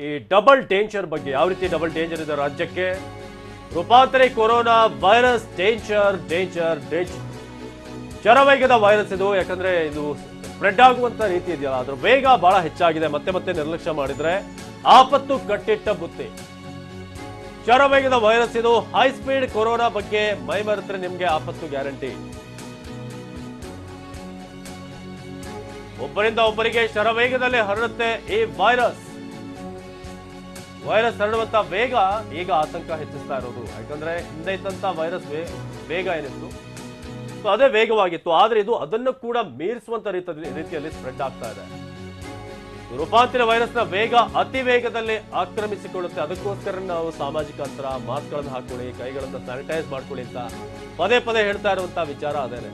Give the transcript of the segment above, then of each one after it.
ಈ double danger ಬಗ್ಗೆ, ಯಾವ ರೀತಿ ಡಬಲ್ ಡೇಂಜರ್ ಇದೆ ರಾಜ್ಯಕ್ಕೆ. ರೂಪಾಂತರಿ corona virus danger danger danger. ಶರವೇಗದ ವೈರಸ್ ಇದು. ಯಾಕಂದ್ರೆ ಇದು ಸ್ಪ್ರೆಡ್ ಆಗುವಂತ ರೀತಿ ಇದೆಯಲ್ಲ, ಅದ್ರ ವೇಗ ಬಹಳ ಹೆಚ್ಚಾಗಿದೆ. ಮತ್ತೆ ಮತ್ತೆ ನಿರ್ಲಕ್ಷ್ಯ ಮಾಡಿದ್ರೆ ಆಪತ್ತು ಕಟ್ಟಿಟ್ಟ ಬುತ್ತಿ. ಶರವೇಗದ ವೈರಸ್ ಇದು. ಹೈ ಸ್ಪೀಡ್ ಕೊರೋನಾ ಬಗ್ಗೆ ಮೈ ಮರೆತರೆ ನಿಮ್ಗೆ ಆಪತ್ತು ಗ್ಯಾರಂಟಿ. ಒಬ್ಬರಿಂದ ಒಬ್ಬರಿಗೆ ಶರವೇಗದಲ್ಲಿ ಹರಡುತ್ತೆ ಈ ವೈರಸ್. ಹರಡುವಂತ ವೇಗ ಈಗ ಆತಂಕ ಹೆಚ್ಚಿಸ್ತಾ ಇರೋದು. ಯಾಕಂದ್ರೆ ಹಿಂದೆ ಇದ್ದಂತ ವೈರಸ್ ವೇಗ ಏನಿತ್ತು ಅದೇ ವೇಗವಾಗಿತ್ತು, ಆದ್ರೆ ಇದು ಅದನ್ನು ಕೂಡ ಮೀರಿಸುವಂತ ರೀತಿಯಲ್ಲಿ ಸ್ಪ್ರೆಡ್ ಆಗ್ತಾ ಇದೆ. ರೂಪಾಂತರ ವೈರಸ್ನ ವೇಗ ಅತಿ ವೇಗದಲ್ಲಿ ಆಕ್ರಮಿಸಿಕೊಳ್ಳುತ್ತೆ. ಅದಕ್ಕೋಸ್ಕರ ನಾವು ಸಾಮಾಜಿಕ ಅಂತರ, ಮಾಸ್ಕ್ ಗಳನ್ನು ಹಾಕೊಳ್ಳಿ, ಕೈಗಳನ್ನು ಸ್ಯಾನಿಟೈಸ್ ಮಾಡ್ಕೊಳ್ಳಿ ಅಂತ ಪದೇ ಪದೇ ಹೇಳ್ತಾ ಇರುವಂತಹ ವಿಚಾರ ಅದೇನೆ.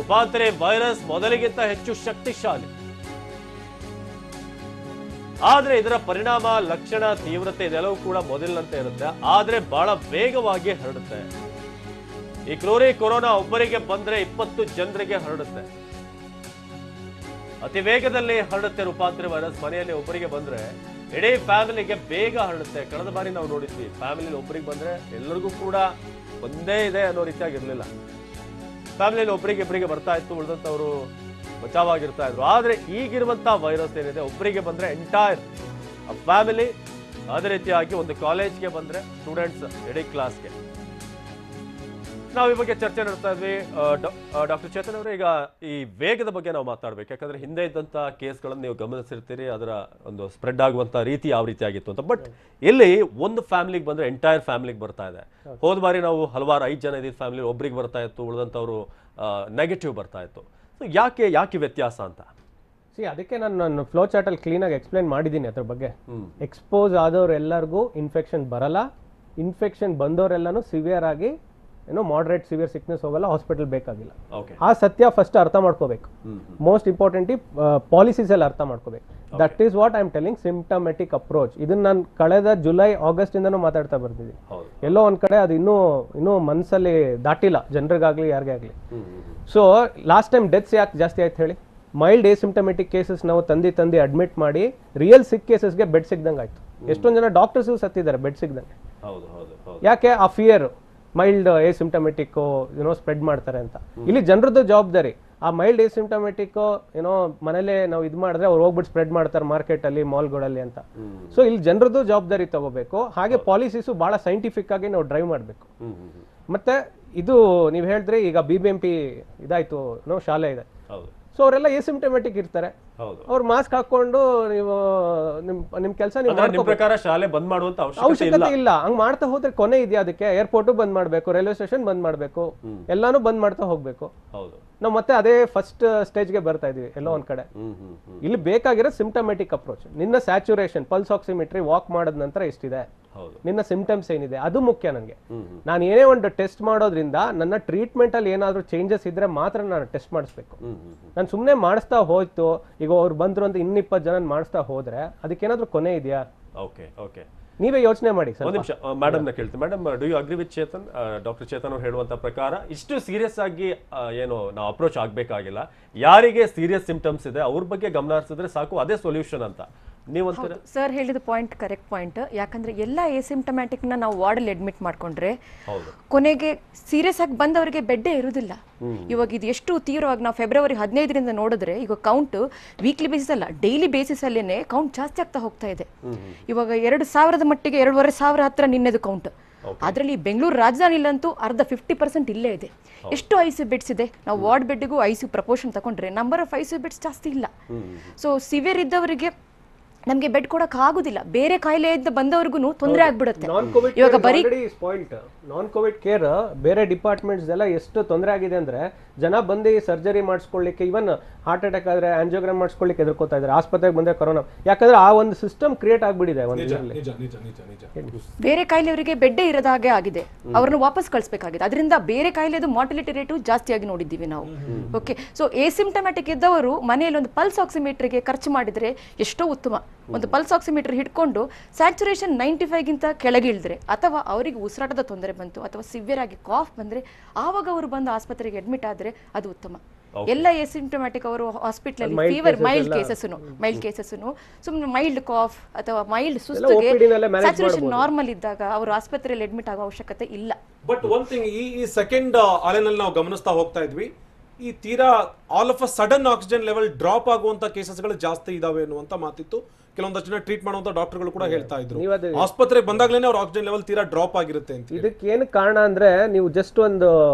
ರೂಪಾಂತರಿ ವೈರಸ್ ಮೊದಲಿಗಿಂತ ಹೆಚ್ಚು ಶಕ್ತಿಶಾಲಿ, ಆದ್ರೆ ಇದರ ಪರಿಣಾಮ, ಲಕ್ಷಣ, ತೀವ್ರತೆ ಇದೆಲ್ಲವೂ ಕೂಡ ಮೊದಲಿನಂತೆ ಇರುತ್ತೆ, ಆದ್ರೆ ಬಹಳ ವೇಗವಾಗಿ ಹರಡುತ್ತೆ. ಈ ಕೊರೋನಾ ಒಬ್ಬರಿಗೆ ಬಂದ್ರೆ 20 ಜನರಿಗೆ ಹರಡುತ್ತೆ. ಅತಿ ವೇಗದಲ್ಲಿ ಹರಡುತ್ತೆ ರೂಪಾಂತರಿ ವೈರಸ್. ಮನೆಯಲ್ಲಿ ಒಬ್ಬರಿಗೆ ಬಂದ್ರೆ ಇಡೀ ಫ್ಯಾಮಿಲಿಗೆ ಬೇಗ ಹರಡುತ್ತೆ. ಕಳೆದ ಬಾರಿ ನಾವು ನೋಡಿದ್ವಿ, ಫ್ಯಾಮಿಲಿಯಲ್ಲಿ ಒಬ್ಬರಿಗೆ ಬಂದ್ರೆ ಎಲ್ಲರಿಗೂ ಕೂಡ ಒಂದೇ ಇದೆ ಅನ್ನೋ ರೀತಿಯಾಗಿರ್ಲಿಲ್ಲ. ಫ್ಯಾಮಿಲಿಯಲ್ಲಿ ಒಬ್ಬರಿಗೆ ಬರ್ತಾ ಇತ್ತು, ಉಳಿದಂತವರು ಬಚಾವಾಗಿರ್ತಾ ಇದ್ರು. ಆದ್ರೆ ಈಗಿರುವಂತಹ ವೈರಸ್ ಏನಿದೆ, ಒಬ್ಬರಿಗೆ ಬಂದ್ರೆ ಎಂಟೈರ್ ಫ್ಯಾಮಿಲಿ, ಅದೇ ರೀತಿಯಾಗಿ ಒಂದು ಕಾಲೇಜ್ಗೆ ಬಂದ್ರೆ ಸ್ಟೂಡೆಂಟ್ಸ್, ಇಡೀ ಕ್ಲಾಸ್ಗೆ. ನಾವು ಈ ಬಗ್ಗೆ ಚರ್ಚೆ ನಡೆಸ್ತಾ ಇದ್ವಿ. ಡಾಕ್ಟರ್ ಚೇತನ್ ಅವರು, ಈಗ ಈ ವೇಗದ ಬಗ್ಗೆ ನಾವು ಮಾತಾಡ್ಬೇಕು. ಯಾಕಂದ್ರೆ ಹಿಂದೆ ಇದ್ದಂತ ಕೇಸ್ಗಳನ್ನು ನೀವು ಗಮನಿಸಿರ್ತೀರಿ, ಅದರ ಒಂದು ಸ್ಪ್ರೆಡ್ ಆಗುವಂತ ರೀತಿ ಯಾವ ರೀತಿ ಆಗಿತ್ತು ಅಂತ. ಬಟ್ ಇಲ್ಲಿ ಒಂದು ಫ್ಯಾಮಿಲಿಗೆ ಬಂದ್ರೆ ಎಂಟೈರ್ ಫ್ಯಾಮಿಲಿಗೆ ಬರ್ತಾ ಇದೆ. ಹೋದ ಬಾರಿ ನಾವು ಹಲವಾರು 5 ಜನ ಇದ್ದಿದ್ದ ಫ್ಯಾಮಿಲಿ ಒಬ್ರಿಗೆ ಬರ್ತಾ ಇತ್ತು, ಉಳಿದಂತವ್ರು ನೆಗೆಟಿವ್ ಬರ್ತಾ ಇತ್ತು. ಸೊ ಯಾಕೆ ವ್ಯತ್ಯಾಸ ಅಂತ? ಅದಕ್ಕೆ ನಾನು ಫ್ಲೋ ಚಾರ್ಟ್ ಅಲ್ಲಿ ಕ್ಲೀನ್ ಆಗಿ ಎಕ್ಸ್ಪ್ಲೈನ್ ಮಾಡಿದ್ದೀನಿ ಅದ್ರ ಬಗ್ಗೆ. ಎಕ್ಸ್ಪೋಸ್ ಆದವ್ರೆಲ್ಲರಿಗೂ ಇನ್ಫೆಕ್ಷನ್ ಬರಲ್ಲ, ಇನ್ಫೆಕ್ಷನ್ ಬಂದವರೆಲ್ಲಾನು ಸಿವಿಯರ್ ಆಗಿ ಮಾಡರೇಟ್ ಸಿವಿಯರ್ ಸಿಕ್ನೆಸ್ ಹೋಗಲ್ಲ, ಹಾಸ್ಪಿಟಲ್ ಬೇಕಾಗಿಲ್ಲ. ಆ ಸತ್ಯ ಫಸ್ಟ್ ಅರ್ಥ ಮಾಡ್ಕೋಬೇಕು. ಮೋಸ್ಟ್ ಇಂಪಾರ್ಟೆಂಟ್ ಪಾಲಿಸೀಸ್ ಎಲ್ಲ ಅರ್ಥ ಮಾಡ್ಕೋಬೇಕು. That is what I am telling, symptomatic approach. ಇದನ್ನ ನಾನು ಕಳೆದ ಜುಲೈ ಆಗಸ್ಟ್ ಇಂದನೂ ಮಾತಾಡ್ತಾ ಬರ್ತಿದ್ದೀನಿ. ಎಲ್ಲೋ ಒಂದ್ ಕಡೆ ಅದು ಇನ್ನೂ ಮನಸ್ಸಲ್ಲಿ ದಾಟಿಲ್ಲ ಜನರಿಗಾಗ್ಲಿ ಯಾರಿಗೇ ಆಗ್ಲಿ. ಸೊ ಲಾಸ್ಟ್ ಟೈಮ್ ಡೆತ್ಸ್ ಯಾಕೆ ಜಾಸ್ತಿ ಆಯ್ತು ಹೇಳಿ? ಮೈಲ್ಡ್ ಎಸಿಂಪ್ಟಮೆಟಿಕ್ ಕೇಸಸ್ ನಾವು ತಂದಿ ಅಡ್ಮಿಟ್ ಮಾಡಿ ರಿಯಲ್ ಸಿಕ್ ಕೇಸಸ್ಗೆ ಬೆಡ್ ಸಿಗ್ದಂಗೆ ಆಯ್ತು. ಎಷ್ಟೊಂದು ಜನ ಡಾಕ್ಟರ್ಸ್ ಸತ್ತಿದ್ದಾರೆ ಬೆಡ್ ಸಿಗ್ದಂಗೆ. ಯಾಕೆ? ಆ ಫಿಯರ್, ಮೈಲ್ಡ್ ಎಸಿಂಪ್ಟಮೆಟಿಕ್ ಸ್ಪ್ರೆಡ್ ಮಾಡ್ತಾರೆ ಅಂತ. ಇಲ್ಲಿ ಜನರದ್ದು ಜವಾಬ್ದಾರಿ. ಆ ಮೈಲ್ಡ್ ಎಸಿಂಪ್ಟಮೆಟಿಕ್ ಮನೇಲೆ ನಾವು ಇದು ಮಾಡಿದ್ರೆ ಅವ್ರು ಹೋಗ್ಬಿಟ್ಟು ಸ್ಪ್ರೆಡ್ ಮಾಡ್ತಾರೆ ಮಾರ್ಕೆಟ್ ಅಲ್ಲಿ, ಮಾಲ್ಗಳಲ್ಲಿ ಅಂತ. ಸೊ ಇಲ್ಲಿ ಜನರದ್ದು ಜವಾಬ್ದಾರಿ ತಗೋಬೇಕು. ಹಾಗೆ ಪಾಲಿಸೀಸು ಬಹಳ ಸೈಂಟಿಫಿಕ್ ಆಗಿ ನಾವು ಡ್ರೈವ್ ಮಾಡಬೇಕು. ಮತ್ತೆ ಇದು ನೀವು ಹೇಳಿದ್ರೆ ಈಗ BBMP ಇದಾಯ್ತು, ಶಾಲೆ ಇದೆ. ಸೊ ಅವರೆಲ್ಲ ಎಸಿಂಪ್ಟಮೆಟಿಕ್ ಇರ್ತಾರೆ, ಅವ್ರು ಮಾಸ್ಕ್ ಹಾಕೊಂಡು ನೀವು ನಿಮ್ ಕೆಲಸ ಶಾಲೆ ಬಂದ್ ಮಾಡುವಂತ ಅವಶ್ಯಕತೆ ಇಲ್ಲ. ಹಂಗ್ ಮಾಡ್ತಾ ಹೋದ್ರೆ ಕೊನೆ ಇದೆಯಾ ಅದಕ್ಕೆ? ಏರ್ಪೋರ್ಟ್ ಬಂದ್ ಮಾಡ್ಬೇಕು, ರೈಲ್ವೆ ಸ್ಟೇಷನ್ ಬಂದ್ ಮಾಡ್ಬೇಕು, ಎಲ್ಲಾನು ಬಂದ್ ಮಾಡ್ತಾ ಹೋಗ್ಬೇಕು. ನಾವು ಮತ್ತೆ ಅದೇ ಫಸ್ಟ್ ಸ್ಟೇಜ್ಗೆ ಬರ್ತಾ ಇದೀವಿ ಎಲ್ಲೋ ಒಂದ್ ಕಡೆ. ಇಲ್ಲಿ ಬೇಕಾಗಿರೋ ಸಿಂಪ್ಟಮೆಟಿಕ್ ಅಪ್ರೋಚ್. ನಿನ್ನ ಸ್ಯಾಚುರೇಷನ್, ಪಲ್ಸ್ ಆಕ್ಸಿಮೆಟ್ರಿ ವಾಕ್ ಮಾಡಿದ ನಂತರ ಎಷ್ಟಿದೆ, ನಿನ್ನ ಸಿಂಪ್ಟಮ್ಸ್ ಏನಿದೆ, ಅದು ಮುಖ್ಯ ನನಗೆ. ನಾನು ಏನೇ ಒಂದು ಟೆಸ್ಟ್ ಮಾಡೋದ್ರಿಂದ ನನ್ನ ಟ್ರೀಟ್ಮೆಂಟ್ ಅಲ್ಲಿ ಏನಾದ್ರೂ ಚೇಂಜಸ್ ಇದ್ರೆ ಮಾತ್ರ ನಾನು ಟೆಸ್ಟ್ ಮಾಡಿಸ್ಬೇಕು. ನಾನು ಸುಮ್ನೆ ಮಾಡಿಸ್ತಾ ಹೋಯ್ತು, ಈಗ ಅವ್ರು ಬಂದ್ರು ಅಂತ 20 ಜನ ಮಾಡಿಸ್ತಾ ಹೋದ್ರೆ ಅದಕ್ಕೇನಾದ್ರೂ ಕೊನೆ ಇದೆಯಾ? ನೀವೇ ಯೋಚನೆ ಮಾಡಿ. ಒಂದು ನಿಮಿಷ ಮೇಡಮ್ ನ ಕೇಳ್ತೀನಿ. Madam, do you agree with Chetan? Doctor Chetan ಅವ್ರು ಹೇಳುವಂತ ಪ್ರಕಾರ ಇಷ್ಟು ಸೀರಿಯಸ್ ಆಗಿ ಏನು ನಾವು ಅಪ್ರೋಚ್ ಆಗ್ಬೇಕಾಗಿಲ್ಲ. ಯಾರಿಗೆ ಸೀರಿಯಸ್ ಸಿಂಪ್ಟಮ್ಸ್ ಇದೆ ಅವ್ರ ಬಗ್ಗೆ ಗಮನ ಹರಿಸಿದ್ರೆ ಸಾಕು, ಅದೇ ಸೊಲ್ಯೂಷನ್ ಅಂತ. ಸರ್ ಹೇಳಿದ ಪಾಯಿಂಟ್ ಕರೆಕ್ಟ್ ಪಾಯಿಂಟ್. ಯಾಕಂದ್ರೆ ಎಲ್ಲ ಎಸಿಂಪ್ಟಮ್ಯಾಟಿಕ್ ನ ನಾವು ವಾರ್ಡಲ್ಲಿ ಅಡ್ಮಿಟ್ ಮಾಡ್ಕೊಂಡ್ರೆ ಕೊನೆಗೆ ಸೀರಿಯಸ್ ಆಗಿ ಬಂದವರಿಗೆ ಬೆಡ್ಡೇ ಇರುವುದಿಲ್ಲ. ಇವಾಗ ಇದು ಎಷ್ಟು ತೀವ್ರವಾಗಿ ನಾವು ಫೆಬ್ರವರಿ 15ರಿಂದ ನೋಡಿದ್ರೆ ಈಗ ಕೌಂಟ್ ವೀಕ್ಲಿ ಬೇಸಿಸ್ ಅಲ್ಲ, ಡೈಲಿ ಬೇಸಿಸ್ ಅಲ್ಲೇನೆ ಕೌಂಟ್ ಜಾಸ್ತಿ ಆಗ್ತಾ ಹೋಗ್ತಾ ಇದೆ. ಇವಾಗ 2000 ಮಟ್ಟಿಗೆ 2500 ಹತ್ರ ನಿನ್ನೆದು ಕೌಂಟ್. ಅದರಲ್ಲಿ ಬೆಂಗಳೂರು ರಾಜಧಾನಿಲಂತೂ ಅರ್ಧ 50% ಇಲ್ಲೇ ಇದೆ. ಎಷ್ಟು ICU ಬೆಡ್ಸ್ ಇದೆ? ನಾವು ವಾರ್ಡ್ ಬೆಡ್ಗೂ ICU ಪ್ರಪೋರ್ಷನ್ ತಗೊಂಡ್ರೆ ನಂಬರ್ ಆಫ್ ICU ಬೆಡ್ಸ್ ಜಾಸ್ತಿ ಇಲ್ಲ. ಸೊ ಸಿವಿಯರ್ ಇದ್ದವರಿಗೆ ನಮಗೆ ಬೆಡ್ ಕೊಡಕ್ ಆಗುದಿಲ್ಲ. ಬೇರೆ ಕಾಯಿಲೆಯಿಂದ ಬಂದವರಿಗೂ ತೊಂದರೆ ಆಗ್ಬಿಡುತ್ತೆ. ಇವಾಗ ಬರೀ ನಾನ್ ಕೋವಿಡ್ ಕೇರ್ ಬೇರೆ ಡಿಪಾರ್ಟ್ಮೆಂಟ್ಸ್ ಎಲ್ಲ ಎಷ್ಟು ತೊಂದರೆ ಆಗಿದೆ ಅಂದ್ರೆ, ಜನ ಬಂದು ಸರ್ಜರಿ ಮಾಡಿಸ್ಕೊಳ್ಳಿಕ್ಕೆ, ಇವನ್ ಹಾರ್ಟ್ ಅಟ್ಯಾಕ್ ಆದ್ರೆ ಆಂಜಿಯೋಗ್ರಾಮ್ ಮಾಡಿಸ್ಕೊಳ್ಳಿಕ್ಕೆ ಎದುರ್ಕೋತಾ ಇದ್ದಾರೆ. ಆಸ್ಪತ್ರೆಗೆ ಬಂದ್ರೆ ಕೊರೋನಾ, ಯಾಕಂದ್ರೆ ಆ ಒಂದು ಸಿಸ್ಟಮ್ ಕ್ರಿಯೇಟ್ ಆಗ್ಬಿಟ್ಟಿದೆ. ಬೇರೆ ಕಾಯಿಲೆಯವರಿಗೆ ಬೆಡ್ಡೇ ಇರದ ಹಾಗೆ ಆಗಿದೆ, ಅವ್ರನ್ನ ವಾಪಸ್ ಕಳಿಸಬೇಕಾಗಿದೆ. ಅದರಿಂದ ಬೇರೆ ಕಾಯಿಲೆದು ಮಾರ್ಟಿಲಿಟಿ ರೇಟು ಜಾಸ್ತಿಯಾಗಿ ನೋಡಿದ್ದೀವಿ ನಾವು. ಓಕೆ, ಸೊ ಎಸಿಂಪ್ಟಮ್ಯಾಟಿಕ್ ಇದ್ದವರು ಮನೆಯಲ್ಲಿ ಒಂದು ಪಲ್ಸ್ ಆಕ್ಸಿಮೀಟರ್ಗೆ ಖರ್ಚು ಮಾಡಿದ್ರೆ ಎಷ್ಟೋ ಉತ್ತಮ. ಒಂದು ಪಲ್ಸ್ ಆಕ್ಸಿಮೀಟರ್ ಹಿಡ್ಕೊಂಡು ಸ್ಯಾಚುರೇಷನ್ 95ಗಿಂತ ಕೆಳಗೆ ಇಳಿದ್ರೆ, ಅಥವಾ ಅವರಿಗೆ ಉಸಿರಾಟದ ತೊಂದರೆ ಬಂತು, ಅಥವಾ ಸಿವಿಯರ್ ಆಗಿ ಕಾಫ್ ಬಂದ್ರೆ ಆವಾಗ ಅವರು ಬಂದು ಆಸ್ಪತ್ರೆಗೆ ಅಡ್ಮಿಟ್ ಆದ್ರೆ ಅದು ಉತ್ತಮ. ಎಲ್ಲ ಎಸಿಂಪ್ಟಮ್ಯಾಟಿಕ್ ಅವರು ಹಾಸ್ಪಿಟಲ್ ಫೀವರ್ ಮೈಲ್ಡ್ ಕೇಸಸ್ನು ಸುಮ್ಮನೆ ಮೈಲ್ಡ್ ಕಾಫ್ ಅಥವಾ ಮೈಲ್ಡ್ ಸುಸ್ತಿಗೆ ಸ್ಯಾಚುರೇಷನ್ ನಾರ್ಮಲ್ ಇದ್ದಾಗ ಅವರು ಆಸ್ಪತ್ರೆಯಲ್ಲಿ ಅಡ್ಮಿಟ್ ಆಗೋ ಅವಶ್ಯಕತೆ ಇಲ್ಲ. ಬಟ್ ಒನ್ ಥಿಂಗ್, ಈ ಸೆಕೆಂಡ್ ಅಲೆನಲ್ಲಿ ನಾವು ಗಮನಿಸ್ತಾ ಹೋಗ್ತಾ ಇದ್ವಿ, ಈ ತೀರಾ all of a sudden oxygen level drop ಆಗುವಂತ ಕೇಸಸ್ಗಳು ಜಾಸ್ತಿ ಇದಾವೆ ಅನ್ನುವಂತ ಮಾತಿತ್ತು. ಕೆಲವೊಂದಷ್ಟು ಜನ ಟ್ರೀಟ್ ಮಾಡುವಂತ ಡಾಕ್ಟರ್ಗಳು ಕೂಡ ಹೇಳ್ತಾ ಇದ್ರು, ಆಸ್ಪತ್ರೆಗೆ ಬಂದಾಗ್ಲೇನೆ ಅವ್ರ ಆಕ್ಸಿಜನ್ ಲೆವೆಲ್ ತೀರಾ ಡ್ರಾಪ್ ಆಗಿರುತ್ತೆ ಅಂತ. ಇದಕ್ಕೆ ಏನು ಕಾರಣ ಅಂದ್ರೆ, ನೀವು ಜಸ್ಟ್ ಒಂದು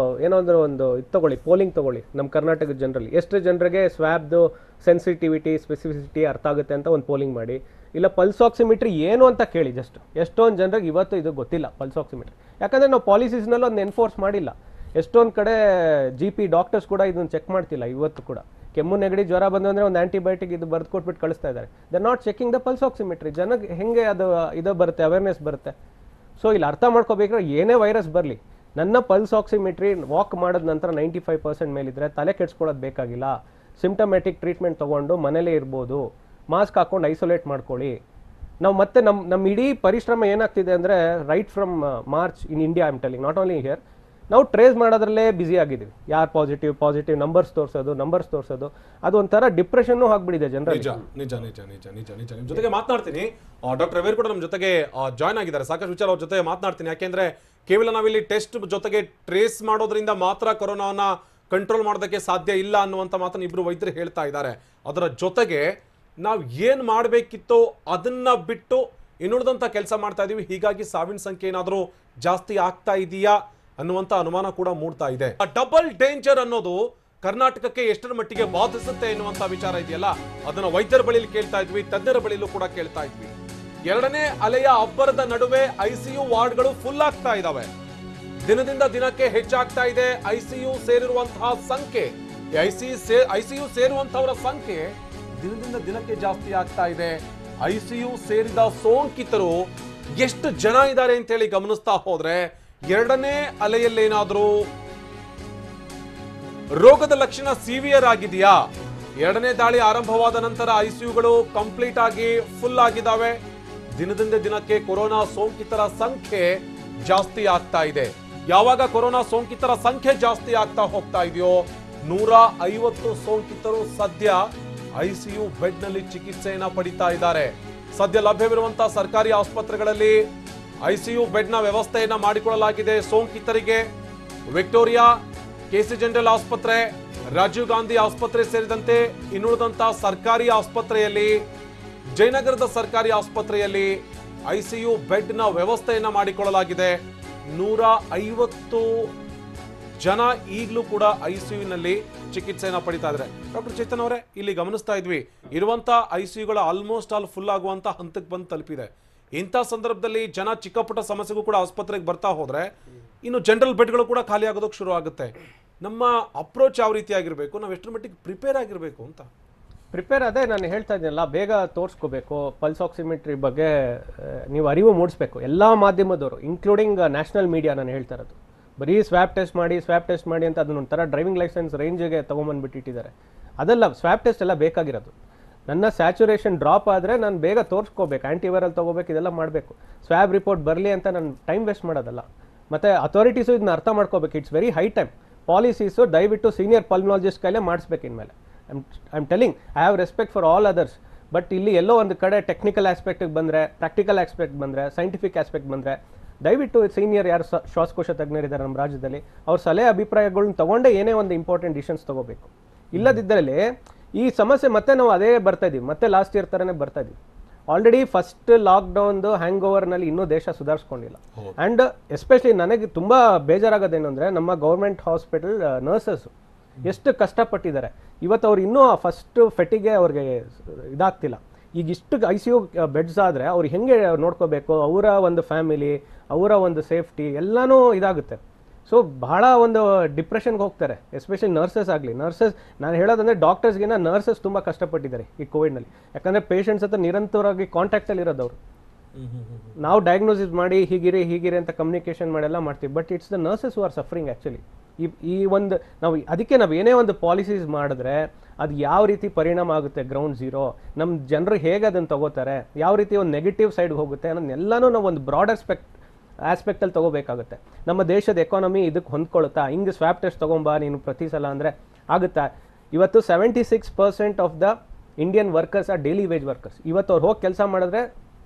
ಏನೋ ಒಂದು ಇದು ತಗೊಳ್ಳಿ, ಪೋಲಿಂಗ್ ತಗೊಳ್ಳಿ ನಮ್ಮ ಕರ್ನಾಟಕದ ಜನರಲ್ಲಿ ಎಷ್ಟು ಜನರಿಗೆ ಸ್ವ್ಯಾಬ್ದು ಸೆನ್ಸಿಟಿವಿಟಿ ಸ್ಪೆಸಿಫಿಸಿಟಿ ಅರ್ಥ ಆಗುತ್ತೆ ಅಂತ ಒಂದು ಪೋಲಿಂಗ್ ಮಾಡಿ, ಇಲ್ಲ ಪಲ್ಸ್ ಆಕ್ಸಿಮೀಟ್ರಿ ಏನು ಅಂತ ಕೇಳಿ. ಜಸ್ಟ್ ಎಷ್ಟೊಂದು ಜನರಿಗೆ ಇವತ್ತು ಇದು ಗೊತ್ತಿಲ್ಲ ಪಲ್ಸ್ ಆಕ್ಸಿಮೀಟ್ರಿ, ಯಾಕಂದ್ರೆ ನಾವು ಪಾಲಿಸೀಸ್ನಲ್ಲಿ ಒಂದು ಎನ್ಫೋರ್ಸ್ ಮಾಡಿಲ್ಲ. ಎಷ್ಟೊಂದು ಕಡೆ GP ಡಾಕ್ಟರ್ಸ್ ಕೂಡ ಇದನ್ನು ಚೆಕ್ ಮಾಡ್ತಿಲ್ಲ ಇವತ್ತು ಕೂಡ. ಕೆಮ್ಮು ನೆಗಡಿ ಜ್ವರ ಬಂದಂದ್ರೆ ಒಂದು ಆಂಟಿಬಯೋಟಿಕ್ ಇದು ಬರೆದು ಕೊಟ್ಬಿಟ್ಟು ಕಳಿಸ್ತಾ ಇದ್ದಾರೆ. They not checking the pulse oximetry. ಜನಕ್ಕೆ ಹೆಂಗೆ ಇದು ಬರುತ್ತೆ, ಅವೇರ್ನೆಸ್ ಬರುತ್ತೆ. ಸೊ ಇಲ್ಲಿ ಅರ್ಥ ಮಾಡ್ಕೋಬೇಕಾದ್ರೆ ಏನೇ ವೈರಸ್ ಬರಲಿ, ನನ್ನ ಪಲ್ಸ್ ಆಕ್ಸಿಮೀಟ್ರಿ ವಾಕ್ ಮಾಡಿದ ನಂತರ 95% ಮೇಲಿದ್ರೆ ತಲೆ ಕೆಡ್ಸ್ಕೊಳ್ಳೋದು ಬೇಕಾಗಿಲ್ಲ. ಸಿಂಪ್ಟಮ್ಯಾಟಿಕ್ ಟ್ರೀಟ್ಮೆಂಟ್ ತೊಗೊಂಡು ಮನೇಲೇ ಇರ್ಬೋದು, ಮಾಸ್ಕ್ ಹಾಕೊಂಡು ಐಸೋಲೇಟ್ ಮಾಡ್ಕೊಳ್ಳಿ. ನಾವು ಮತ್ತೆ ನಮ್ಮ ಇಡೀ ಪರಿಶ್ರಮ ಏನಾಗ್ತಿದೆ ಅಂದರೆ, right from March in India, I am telling, not only here, ನಾವು ಟ್ರೇಸ್ ಮಾಡೋದ್ರಲ್ಲೇ ಬ್ಯುಸಿ ಆಗಿದ್ದೀವಿ. ಯಾರು ಪಾಸಿಟಿವ್ ನಂಬರ್ಸ್ ತೋರಿಸೋದು ಅದು ಒಂಥರ ಡಿಪ್ರೆಷನ್ನು ಆಗ್ಬಿಟ್ಟಿದೆ ಜನರಲ್ಲಿ. ನಿಜ. ನಿಮ್ ಜೊತೆಗೆ ಮಾತನಾಡ್ತೀನಿ, ಡಾಕ್ಟರ್ ರವೇರ್ ಕೂಡ ನಮ್ಮ ಜೊತೆಗೆ ಜಾಯ್ನ್ ಆಗಿದ್ದಾರೆ. ಸಾಕಷ್ಟು ವಿಚಾರ ಅವ್ರ ಜೊತೆ ಮಾತನಾಡ್ತೀನಿ. ಯಾಕೆಂದ್ರೆ ಕೇವಲ ನಾವಿಲ್ಲಿ ಟೆಸ್ಟ್ ಜೊತೆಗೆ ಟ್ರೇಸ್ ಮಾಡೋದ್ರಿಂದ ಮಾತ್ರ ಕೊರೋನಾವನ್ನ ಕಂಟ್ರೋಲ್ ಮಾಡೋದಕ್ಕೆ ಸಾಧ್ಯ ಇಲ್ಲ ಅನ್ನುವಂಥ ಮಾತನ್ನು ಇಬ್ರು ವೈದ್ಯರು ಹೇಳ್ತಾ ಇದ್ದಾರೆ. ಅದರ ಜೊತೆಗೆ ನಾವು ಏನು ಮಾಡಬೇಕಿತ್ತೋ ಅದನ್ನ ಬಿಟ್ಟು ಇನ್ನುಳಿದಂಥ ಕೆಲಸ ಮಾಡ್ತಾ ಇದೀವಿ. ಹೀಗಾಗಿ ಸಾವಿನ ಸಂಖ್ಯೆ ಏನಾದರೂ ಜಾಸ್ತಿ ಆಗ್ತಾ ಇದೆಯಾ ಅನ್ನುವಂಥ ಅನುಮಾನ ಕೂಡ ಮೂಡ್ತಾ ಇದೆ. ಡಬಲ್ ಡೇಂಜರ್ ಅನ್ನೋದು ಕರ್ನಾಟಕಕ್ಕೆ ಎಷ್ಟರ ಮಟ್ಟಿಗೆ ಬಾಧಿಸುತ್ತೆ ಎನ್ನುವಂಥ ವಿಚಾರ ಇದೆಯಲ್ಲ, ಅದನ್ನ ವೈದ್ಯರ ಬಳಿಯಲ್ಲಿ ಕೇಳ್ತಾ ಇದ್ವಿ, ತಜ್ಞರ ಬಳಿಯಲ್ಲೂ ಕೂಡ ಕೇಳ್ತಾ ಇದ್ವಿ. ಎರಡನೇ ಅಲೆಯ ಅಬ್ಬರದ ನಡುವೆ ICU ವಾರ್ಡ್ಗಳು ಫುಲ್ ಆಗ್ತಾ ಇದಾವೆ. ದಿನದಿಂದ ದಿನಕ್ಕೆ ಹೆಚ್ಚಾಗ್ತಾ ಇದೆ ICU ಸೇರಿರುವಂತಹ ಸಂಖ್ಯೆ. ICU ಸೇರುವಂತಹವರ ಸಂಖ್ಯೆ ದಿನದಿಂದ ದಿನಕ್ಕೆ ಜಾಸ್ತಿ ಆಗ್ತಾ ಇದೆ. ICU ಸೇರಿದ ಸೋಂಕಿತರು ಎಷ್ಟು ಜನ ಇದ್ದಾರೆ ಅಂತೇಳಿ ಗಮನಿಸ್ತಾ ಹೋದ್ರೆ, ಎರಡನೇ ಅಲೆಯಲ್ಲೇನಾದ್ರೂ ರೋಗದ ಲಕ್ಷಣ ಸಿವಿಯರ್ ಆಗಿದೆಯಾ? ಎರಡನೇ ದಾಳಿ ಆರಂಭವಾದ ನಂತರ ICUಗಳು ಕಂಪ್ಲೀಟ್ ಆಗಿ ಫುಲ್ ಆಗಿದ್ದಾವೆ. ದಿನದಿಂದ ದಿನಕ್ಕೆ ಕೊರೋನಾ ಸೋಂಕಿತರ ಸಂಖ್ಯೆ ಜಾಸ್ತಿ ಆಗ್ತಾ ಇದೆ. ಯಾವಾಗ ಕೊರೋನಾ ಸೋಂಕಿತರ ಸಂಖ್ಯೆ ಜಾಸ್ತಿ ಆಗ್ತಾ ಹೋಗ್ತಾ ಇದೆಯೋ, 150 ಸೋಂಕಿತರು ಸದ್ಯ ICU ಬೆಡ್ ನಲ್ಲಿ ಚಿಕಿತ್ಸೆಯನ್ನ ಪಡಿತಾ ಇದ್ದಾರೆ. ಸದ್ಯ ಲಭ್ಯವಿರುವಂತಹ ಸರ್ಕಾರಿ ಆಸ್ಪತ್ರೆಗಳಲ್ಲಿ ICU ಬೆಡ್ ನ ವ್ಯವಸ್ಥೆಯನ್ನ ಮಾಡಿಕೊಳ್ಳಲಾಗಿದೆ ಸೋಂಕಿತರಿಗೆ. ವಿಕ್ಟೋರಿಯಾ, KC ಜನರಲ್ ಆಸ್ಪತ್ರೆ, ರಾಜೀವ್ ಗಾಂಧಿ ಆಸ್ಪತ್ರೆ ಸೇರಿದಂತೆ ಇನ್ನುಳಿದಂತಹ ಸರ್ಕಾರಿ ಆಸ್ಪತ್ರೆಯಲ್ಲಿ, ಜಯನಗರದ ಸರ್ಕಾರಿ ಆಸ್ಪತ್ರೆಯಲ್ಲಿ ICU ಬೆಡ್ ನ ವ್ಯವಸ್ಥೆಯನ್ನ ಮಾಡಿಕೊಳ್ಳಲಾಗಿದೆ. 150 ಜನ ಈಗಲೂ ಕೂಡ ICUನಲ್ಲಿ ಚಿಕಿತ್ಸೆಯನ್ನ ಪಡಿತಾ ಇದ್ದಾರೆ. ಡಾಕ್ಟರ್ ಚೇತನ್ ಅವರೇ, ಇಲ್ಲಿ ಗಮನಿಸ್ತಾ ಇದ್ವಿ, ಇರುವಂತ ICUಗಳು ಆಲ್ಮೋಸ್ಟ್ ಆಲ್ ಫುಲ್ ಆಗುವಂತ ಹಂತಕ್ಕೆ ಬಂದು ತಲುಪಿದೆ. ಇಂಥ ಸಂದರ್ಭದಲ್ಲಿ ಜನ ಚಿಕ್ಕ ಪುಟ್ಟ ಸಮಸ್ಯೆಗೂ ಕೂಡ ಆಸ್ಪತ್ರೆಗೆ ಬರ್ತಾ ಹೋದ್ರೆ ಇನ್ನು ಜನರಲ್ ಬೆಡ್ಗಳು ಕೂಡ ಖಾಲಿ ಆಗೋದಕ್ಕೆ ಶುರು ಆಗುತ್ತೆ. ನಮ್ಮ ಅಪ್ರೋಚ್ ಯಾವ ರೀತಿ ಆಗಿರಬೇಕು, ನಾವು ಎಷ್ಟರ ಮಟ್ಟಿಗೆ ಪ್ರಿಪೇರ್ ಆಗಿರಬೇಕು ಅಂತ? ಅದೇ ನಾನು ಹೇಳ್ತಾ ಇದ್ದೀನಲ್ಲ, ಬೇಗ ತೋರಿಸ್ಕೋಬೇಕು. ಪಲ್ಸ್ ಆಕ್ಸಿಮೆಟ್ರಿ ಬಗ್ಗೆ ನೀವು ಅರಿವು ಮೂಡಿಸ್ಬೇಕು, ಎಲ್ಲ ಮಾಧ್ಯಮದವರು, ಇನ್ಕ್ಲೂಡಿಂಗ್ ನ್ಯಾಷನಲ್ ಮೀಡಿಯಾ. ನಾನು ಹೇಳ್ತಾ ಇರೋದು ಬರೀ ಸ್ವ್ಯಾಬ್ ಟೆಸ್ಟ್ ಮಾಡಿ ಅಂತ ಅದನ್ನೊಂಥರ ಡ್ರೈವಿಂಗ್ ಲೈಸೆನ್ಸ್ ರೇಂಜಿಗೆ ತೊಗೊಂಬಂದ್ಬಿಟ್ಟಿಟ್ಟಿದ್ದಾರೆ. ಅದೆಲ್ಲ ಸ್ವ್ಯಾಬ್ ಟೆಸ್ಟ್ ಎಲ್ಲ ಬೇಕಾಗಿರೋದು. ನನ್ನ ಸ್ಯಾಚುರೇಷನ್ ಡ್ರಾಪ್ ಆದರೆ ನಾನು ಬೇಗ ತೋರಿಸ್ಕೋಬೇಕು, ಆ್ಯಂಟಿವೈರಲ್ ತೊಗೋಬೇಕು, ಇದೆಲ್ಲ ಮಾಡಬೇಕು. ಸ್ವ್ಯಾಬ್ ರಿಪೋರ್ಟ್ ಬರಲಿ ಅಂತ ನಾನು ಟೈಮ್ ವೇಸ್ಟ್ ಮಾಡೋದಲ್ಲ. ಮತ್ತು ಅಥಾರಿಟೀಸು ಇದನ್ನ ಅರ್ಥ ಮಾಡ್ಕೋಬೇಕು. It's very high time. Policies ದಯವಿಟ್ಟು ಸೀನಿಯರ್ ಪಲ್ಮನಾಲಜಿಸ್ಟ್ ಕೈಲೇ ಮಾಡಿಸ್ಬೇಕು ಇನ್ಮೇಲೆ. I am telling, I have respect for all others. But ಇಲ್ಲಿ ಎಲ್ಲೋ ಒಂದು ಕಡೆ ಟೆಕ್ನಿಕಲ್ ಆಸ್ಪೆಕ್ಟಿಗೆ ಬಂದರೆ, ಪ್ರಾಕ್ಟಿಕಲ್ ಆಸ್ಪೆಕ್ಟ್ ಬಂದರೆ, ಸೈಂಟಿಫಿಕ್ ಆಸ್ಪೆಕ್ಟ್ ಬಂದರೆ, ದಯವಿಟ್ಟು ಸೀನಿಯರ್ ಯಾರು ಶ್ವಾಸಕೋಶ ತಜ್ಞರಿದ್ದಾರೆ ನಮ್ಮ ರಾಜ್ಯದಲ್ಲಿ, ಅವ್ರ ಸಲಹೆ ಅಭಿಪ್ರಾಯಗಳನ್ನ ತಗೊಂಡೇ ಏನೇ ಒಂದು ಇಂಪಾರ್ಟೆಂಟ್ ಡಿಸಿಷನ್ಸ್ ತಗೋಬೇಕು. ಇಲ್ಲದಿದ್ದಲ್ಲಿ ಈ ಸಮಸ್ಯೆ ಮತ್ತೆ ನಾವು ಅದೇ ಬರ್ತಾ ಇದೀವಿ, ಮತ್ತೆ ಲಾಸ್ಟ್ ಇಯರ್ ಥರನೇ ಬರ್ತಾ ಇದೀವಿ. ಆಲ್ರೆಡಿ ಫಸ್ಟ್ ಲಾಕ್ಡೌನ್ದು ಹ್ಯಾಂಗ್ ಓವರ್ನಲ್ಲಿ ಇನ್ನೂ ದೇಶ ಸುಧಾರಿಸ್ಕೊಂಡಿಲ್ಲ. ಆ್ಯಂಡ್ ಎಸ್ಪೆಷಲಿ ನನಗೆ ತುಂಬ ಬೇಜಾರಾಗೋದೇನು ಅಂದರೆ, ನಮ್ಮ ಗೌರ್ಮೆಂಟ್ ಹಾಸ್ಪಿಟಲ್ ನರ್ಸಸ್ ಎಷ್ಟು ಕಷ್ಟಪಟ್ಟಿದ್ದಾರೆ. ಇವತ್ತು ಅವ್ರು ಇನ್ನೂ ಫಸ್ಟ್ ಫೆಟಿಗೆ ಅವ್ರಿಗೆ ಇದಾಗ್ತಿಲ್ಲ. ಈಗ ಇಷ್ಟು ICU ಬೆಡ್ಸ್ ಆದರೆ ಅವ್ರು ಹೆಂಗೆ ನೋಡ್ಕೋಬೇಕು, ಅವರ ಒಂದು ಫ್ಯಾಮಿಲಿ, ಅವರ ಒಂದು ಸೇಫ್ಟಿ ಎಲ್ಲನೂ ಇದಾಗುತ್ತೆ. ಸೊ ಬಹಳ ಒಂದು ಡಿಪ್ರೆಷನ್ಗೆ ಹೋಗ್ತಾರೆ, ಎಸ್ಪೆಷಲಿ ನರ್ಸಸ್ ಆಗಲಿ. ನಾನು ಹೇಳೋದಂದರೆ ಡಾಕ್ಟರ್ಸ್ಗಿಂತ ನರ್ಸಸ್ ತುಂಬ ಕಷ್ಟಪಟ್ಟಿದ್ದಾರೆ ಈ ಕೋವಿಡ್ನಲ್ಲಿ. ಯಾಕಂದರೆ ಪೇಷಂಟ್ಸ್ ಹತ್ರ ನಿರಂತರವಾಗಿ ಕಾಂಟ್ಯಾಕ್ಟಲ್ಲಿ ಇರೋದವರು. ನಾವು ಡಯಾಗ್ನೋಸಿಸ್ ಮಾಡಿ ಹೀಗಿರಿ ಅಂತ ಕಮ್ಯುನಿಕೇಷನ್ ಮಾಡೆಲ್ಲ ಮಾಡ್ತೀವಿ. But it's the nurses who are suffering actually. ಈ ಒಂದು ಅದಕ್ಕೆ ನಾವು ಏನೇ ಒಂದು ಪಾಲಿಸೀಸ್ ಮಾಡಿದ್ರೆ ಅದು ಯಾವ ರೀತಿ ಪರಿಣಾಮ ಆಗುತ್ತೆ, ಗ್ರೌಂಡ್ ಝೀರೋ, ನಮ್ಮ ಜನರು ಹೇಗೆ ಅದನ್ನು ತಗೋತಾರೆ, ಯಾವ ರೀತಿ ಒಂದು ನೆಗೆಟಿವ್ ಸೈಡ್ಗೆ ಹೋಗುತ್ತೆ ಅನ್ನೋದನ್ನೆಲ್ಲನೂ ನಾವು ಒಂದು ಬ್ರಾಡರ್ ಆಸ್ಪೆಕ್ಟಲ್ಲಿ ತೊಗೋಬೇಕಾಗುತ್ತೆ. ನಮ್ಮ ದೇಶದ ಎಕಾನಮಿ ಇದಕ್ಕೆ ಹೊಂದ್ಕೊಳುತ್ತಾ? ಹಿಂಗೆ ಸ್ವ್ಯಾಬ್ ಟೆಸ್ಟ್ ತೊಗೊಂಬಾ ನೀನು ಪ್ರತಿ ಸಲ ಅಂದರೆ ಆಗುತ್ತಾ? ಇವತ್ತು 76% of the Indian workers are daily wage workers. ಇವತ್ತು ಅವ್ರು ಹೋಗಿ ಕೆಲಸ ಮಾಡಿದ್ರೆ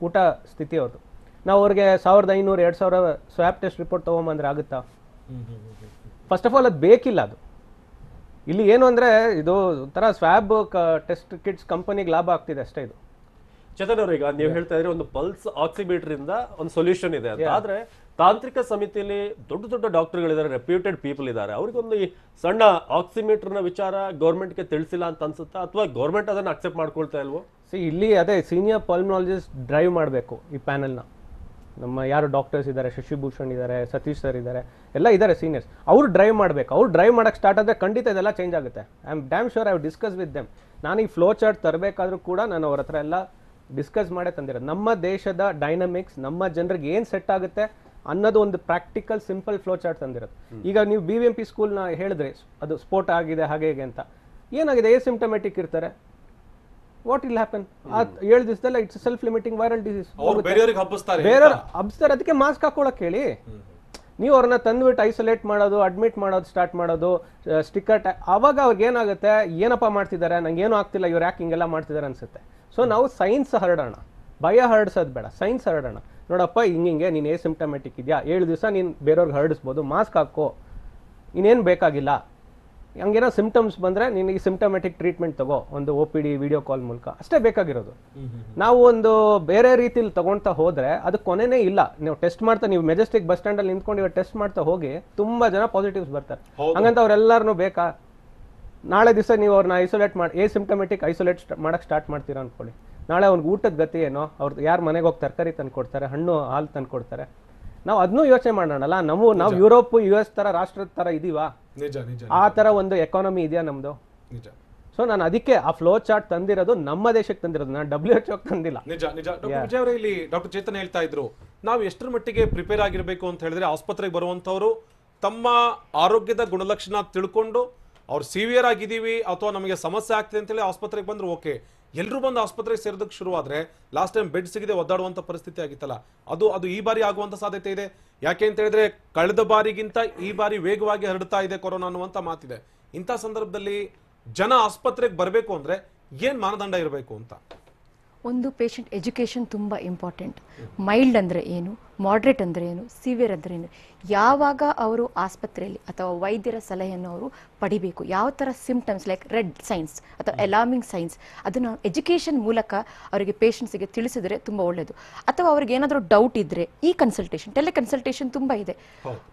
ಊಟ ಸ್ಥಿತಿ ಅವ್ರದ್ದು. ನಾವು ಅವ್ರಿಗೆ 1500-2000 ಸ್ವ್ಯಾಬ್ ಟೆಸ್ಟ್ ರಿಪೋರ್ಟ್ ತೊಗೊಂಬಂದ್ರೆ ಆಗುತ್ತಾ? ಫಸ್ಟ್ ಆಫ್ ಆಲ್ ಅದು ಬೇಕಿಲ್ಲ. ಅದು ಇಲ್ಲಿ ಏನು ಅಂದರೆ ಇದು ಒಂಥರ ಸ್ವ್ಯಾಬ್ ಟೆಸ್ಟ್ ಕಿಟ್ಸ್ ಕಂಪನಿಗೆ ಲಾಭ ಆಗ್ತಿದೆ ಅಷ್ಟೇ. ಇದು ಚೇತನ್ ಅವ್ರ, ಈಗ ನೀವು ಹೇಳ್ತಾ ಇದ್ರೆ ಒಂದು ಪಲ್ಸ್ ಆಕ್ಸಿಮೀಟರ್ ಇಂದ ಒಂದು ಸೊಲ್ಯೂಷನ್ ಇದೆ ಅಂತ. ಆದ್ರೆ ತಾಂತ್ರಿಕ ಸಮಿತಿಯಲ್ಲಿ ದೊಡ್ಡ ದೊಡ್ಡ ಡಾಕ್ಟರ್ಗಳಿದ್ದಾರೆ, ರೆಪ್ಯೂಟೆಡ್ ಪೀಪಲ್ ಇದ್ದಾರೆ. ಅವ್ರಿಗೊಂದು ಈ ಸಣ್ಣ ಆಕ್ಸಿಮೀಟರ್ನ ವಿಚಾರ ಗೌರ್ಮೆಂಟ್ಗೆ ತಿಳಿಸಿಲ್ಲ ಅಂತ ಅನ್ಸುತ್ತಾ, ಅಥವಾ ಗೌರ್ಮೆಂಟ್ ಅದನ್ನ ಅಕ್ಸೆಪ್ಟ್ ಮಾಡ್ಕೊಳ್ತಾ ಇಲ್ವೋ? ಇಲ್ಲಿ ಅದೇ ಸೀನಿಯರ್ ಪಲ್ಮನಾಲಜಿಸ್ಟ್ ಡ್ರೈವ್ ಮಾಡಬೇಕು ಈ ಪ್ಯಾನಲ್ನ. ನಮ್ಮ ಯಾರು ಡಾಕ್ಟರ್ಸ್ ಇದ್ದಾರೆ, ಶಶಿಭೂಷಣ್ ಇದ್ದಾರೆ, ಸತೀಶ್ ಸರ್ ಇದ್ದಾರೆ, ಎಲ್ಲ ಇದ್ದಾರೆ ಸೀನಿಯರ್ಸ್. ಅವ್ರು ಡ್ರೈವ್ ಮಾಡಬೇಕು. ಅವ್ರು ಡ್ರೈವ್ ಮಾಡೋಕ್ಕೆ ಸ್ಟಾರ್ಟ್ ಆದರೆ ಖಂಡಿತ ಇದೆಲ್ಲ ಚೇಂಜ್ ಆಗುತ್ತೆ. I am dam sure. I have discuss with them. ನಾನು ಈ ಫ್ಲೋ ಚಾರ್ಟ್ ತರಬೇಕಾದ್ರೂ ಕೂಡ ನಾನು ಅವ್ರ ಹತ್ರ ಎಲ್ಲ ಡಿಸ್ಕಸ್ ಮಾಡೇ ತಂದಿರೋದು. ನಮ್ಮ ದೇಶದ ಡೈನಮಿಕ್ಸ್, ನಮ್ಮ ಜನರಿಗೆ ಏನು ಸೆಟ್ ಆಗುತ್ತೆ ಅನ್ನೋದು ಒಂದು ಪ್ರಾಕ್ಟಿಕಲ್ ಸಿಂಪಲ್ ಫ್ಲೋ ಚಾರ್ಟ್ ತಂದಿರೋದು. ಈಗ ನೀವು BVMP ಸ್ಕೂಲ್ನ ಹೇಳಿದ್ರೆ ಅದು ಸ್ಫೋಟ ಆಗಿದೆ ಹಾಗೆ ಹೇಗೆ ಅಂತ, ಏನಾಗಿದೆ? ಸಿಂಪ್ಟಮ್ಯಾಟಿಕ್ ಇರ್ತಾರೆ. What will happen? 7 ದಿವಸದಲ್ಲ it's self limiting viral disease. ಬೇರೆಯವ್ರಿಗೆ ಹಬ್ಬಿಸ್ತಾರೆ. ಅದಕ್ಕೆ ಮಾಸ್ಕ್ ಹಾಕೊಳಕ್ ಹೇಳಿ. ನೀವು ಅವ್ರನ್ನ ತಂದ್ಬಿಟ್ಟು ಐಸೋಲೇಟ್ ಮಾಡೋದು, ಅಡ್ಮಿಟ್ ಮಾಡೋದು ಸ್ಟಾರ್ಟ್ ಮಾಡೋದು, ಸ್ಟಿಕ್ಕರ್ ಆವಾಗ ಅವ್ರಿಗೆ ಏನಾಗುತ್ತೆ, ಏನಪ್ಪ ಮಾಡ್ತಿದ್ದಾರೆ, ನಂಗೆ ಏನೂ ಆಗ್ತಿಲ್ಲ, ಇವ್ರು ಯಾಕೆ ಹಿಂಗೆಲ್ಲ ಮಾಡ್ತಿದ್ದಾರೆ ಅನ್ಸುತ್ತೆ. ಸೊ ನಾವು ಸೈನ್ಸ್ ಹರಡೋಣ, ಭಯ ಹರಡ್ಸೋದು ಬೇಡ, ಸೈನ್ಸ್ ಹರಡೋಣ. ನೋಡಪ್ಪ ಹಿಂಗೆ ನೀನು ಸಿಂಪ್ಟಮ್ಯಾಟಿಕ್ ಇದೆಯಾ, 7 ದಿವಸ ನೀನು ಬೇರೆಯವ್ರಿಗೆ ಹರಡಿಸ್ಬೋದು, ಮಾಸ್ಕ್ ಹಾಕೋ, ಇನ್ನೇನು ಬೇಕಾಗಿಲ್ಲ. ಹಂಗೇನೋ ಸಿಂಪ್ಟಮ್ಸ್ ಬಂದರೆ ನಿನಗೆ ಸಿಂಪ್ಟಮ್ಯಾಟಿಕ್ ಟ್ರೀಟ್ಮೆಂಟ್ ತಗೋ, ಒಂದು OPD ವಿಡಿಯೋ ಕಾಲ್ ಮೂಲಕ, ಅಷ್ಟೇ ಬೇಕಾಗಿರೋದು. ನಾವು ಒಂದು ಬೇರೆ ರೀತಿಲಿ ತಗೊಳ್ತಾ ಹೋದ್ರೆ ಅದು ಕೊನೆನೇ ಇಲ್ಲ. ನೀವು ಟೆಸ್ಟ್ ಮಾಡ್ತಾ, ನೀವು ಮೆಜೆಸ್ಟಿಕ್ ಬಸ್ ಸ್ಟ್ಯಾಂಡಲ್ಲಿ ನಿಂತ್ಕೊಂಡು ಇವಾಗ ಟೆಸ್ಟ್ ಮಾಡ್ತಾ ಹೋಗಿ ತುಂಬಾ ಜನ ಪಾಸಿಟಿವ್ಸ್ ಬರ್ತಾರೆ. ಹಂಗಂತ ಅವ್ರೆಲ್ಲರೂ ಬೇಕಾ? ನಾಳೆ ದಿವಸ ನೀವು ಅವ್ರನ್ನ ಐಸೋಲೇಟ್ ಮಾಡಿ ಸಿಂಪ್ಟಮ್ಯಾಟಿಕ್ ಐಸೋಲೇಟ್ ಮಾಡಕ್ಕೆ ಸ್ಟಾರ್ಟ್ ಮಾಡ್ತೀರಾ ಅನ್ಕೊಳ್ಳಿ. ನಾಳೆ ಅವ್ನಿಗೆ ಊಟದ ಗತಿ ಏನೋ, ಅವ್ರು ಯಾರು ಮನೆಗೆ ಹೋಗಿ ತರಕಾರಿ ತಂದು ಕೊಡ್ತಾರೆ, ಹಣ್ಣು ಹಾಲು ತಂದು ಕೊಡ್ತಾರೆ. ನಾವು ಅದನ್ನೂ ಯೋಚನೆ ಮಾಡೋಣಲ್ಲ. ನಾವು ಯುರೋಪ್ US ತರ ರಾಷ್ಟ್ರದ ತರ ಇದೀವಾ? ಆ ತರ ಒಂದು ಎಕಾನಮಿ ಇದೆಯಾ ನಮ್ದು? ಸೊ ನಾನು ಅದಕ್ಕೆ ಆ ಫ್ಲೋ ಚಾರ್ಟ್ ತಂದಿರೋದು ನಮ್ಮ ದೇಶಕ್ಕೆ ತಂದಿರೋದು, ನಾನು WHO ತಂದಿಲ್ಲ. ನಿಜ. ಡಾಕ್ಟರ್ ವಿಜಯ್ ಅವರೇ, ಇಲ್ಲಿ ಡಾಕ್ಟರ್ ಚೇತನ್ ಹೇಳ್ತಾ ಇದ್ರು, ನಾವು ಎಷ್ಟರ ಮಟ್ಟಿಗೆ ಪ್ರಿಪೇರ್ ಆಗಿರ್ಬೇಕು ಅಂತ ಹೇಳಿದ್ರೆ, ಆಸ್ಪತ್ರೆಗೆ ಬರುವಂತವರು ತಮ್ಮ ಆರೋಗ್ಯದ ಗುಣಲಕ್ಷಣ ತಿಳ್ಕೊಂಡು ಅವ್ರು ಸಿವಿಯರ್ ಆಗಿದ್ದೀವಿ ಅಥವಾ ನಮಗೆ ಸಮಸ್ಯೆ ಆಗ್ತಿದೆ ಅಂತೇಳಿ ಆಸ್ಪತ್ರೆಗೆ ಬಂದ್ರು ಓಕೆ. ಎಲ್ಲರೂ ಬಂದು ಆಸ್ಪತ್ರೆಗೆ ಸೇರೋದಕ್ಕೆ ಶುರು ಆದ್ರೆ ಲಾಸ್ಟ್ ಟೈಮ್ ಬೆಡ್ ಸಿಗದೆ ಒದ್ದಾಡುವಂತ ಪರಿಸ್ಥಿತಿ ಆಗಿತ್ತಲ್ಲ, ಅದು ಈ ಬಾರಿ ಆಗುವಂತ ಸಾಧ್ಯತೆ ಇದೆ. ಯಾಕೆ ಅಂತ ಹೇಳಿದ್ರೆ ಕಳೆದ ಬಾರಿಗಿಂತ ಈ ಬಾರಿ ವೇಗವಾಗಿ ಹರಡ್ತಾ ಇದೆ ಕೊರೋನಾ ಅನ್ನುವಂತ ಮಾತಿದೆ. ಇಂಥ ಸಂದರ್ಭದಲ್ಲಿ ಜನ ಆಸ್ಪತ್ರೆಗೆ ಬರಬೇಕು ಅಂದ್ರೆ ಏನ್ ಮಾನದಂಡ ಇರಬೇಕು ಅಂತ? ಒಂದು ಪೇಷಂಟ್ ಎಜುಕೇಷನ್ ತುಂಬ ಇಂಪಾರ್ಟೆಂಟ್. ಮೈಲ್ಡ್ ಅಂದರೆ ಏನು, ಮಾಡ್ರೇಟ್ ಅಂದರೆ ಏನು, ಸಿವಿಯರ್ ಅಂದರೆ ಏನು, ಯಾವಾಗ ಅವರು ಆಸ್ಪತ್ರೆಯಲ್ಲಿ ಅಥವಾ ವೈದ್ಯರ ಸಲಹೆಯನ್ನು ಅವರು ಪಡಿಬೇಕು, ಯಾವ ಥರ ಸಿಂಪ್ಟಮ್ಸ್ ಲೈಕ್ ರೆಡ್ ಸೈನ್ಸ್ ಅಥವಾ ಅಲಾರ್ಮಿಂಗ್ ಸೈನ್ಸ್, ಅದನ್ನು ಎಜುಕೇಷನ್ ಮೂಲಕ ಅವರಿಗೆ ಪೇಷಂಟ್ಸಿಗೆ ತಿಳಿಸಿದರೆ ತುಂಬ ಒಳ್ಳೆಯದು. ಅಥವಾ ಅವ್ರಿಗೆ ಏನಾದರೂ ಡೌಟ್ ಇದ್ದರೆ ಈ ಕನ್ಸಲ್ಟೇಷನ್, ಟೆಲಿಕನ್ಸಲ್ಟೇಷನ್ ತುಂಬ ಇದೆ.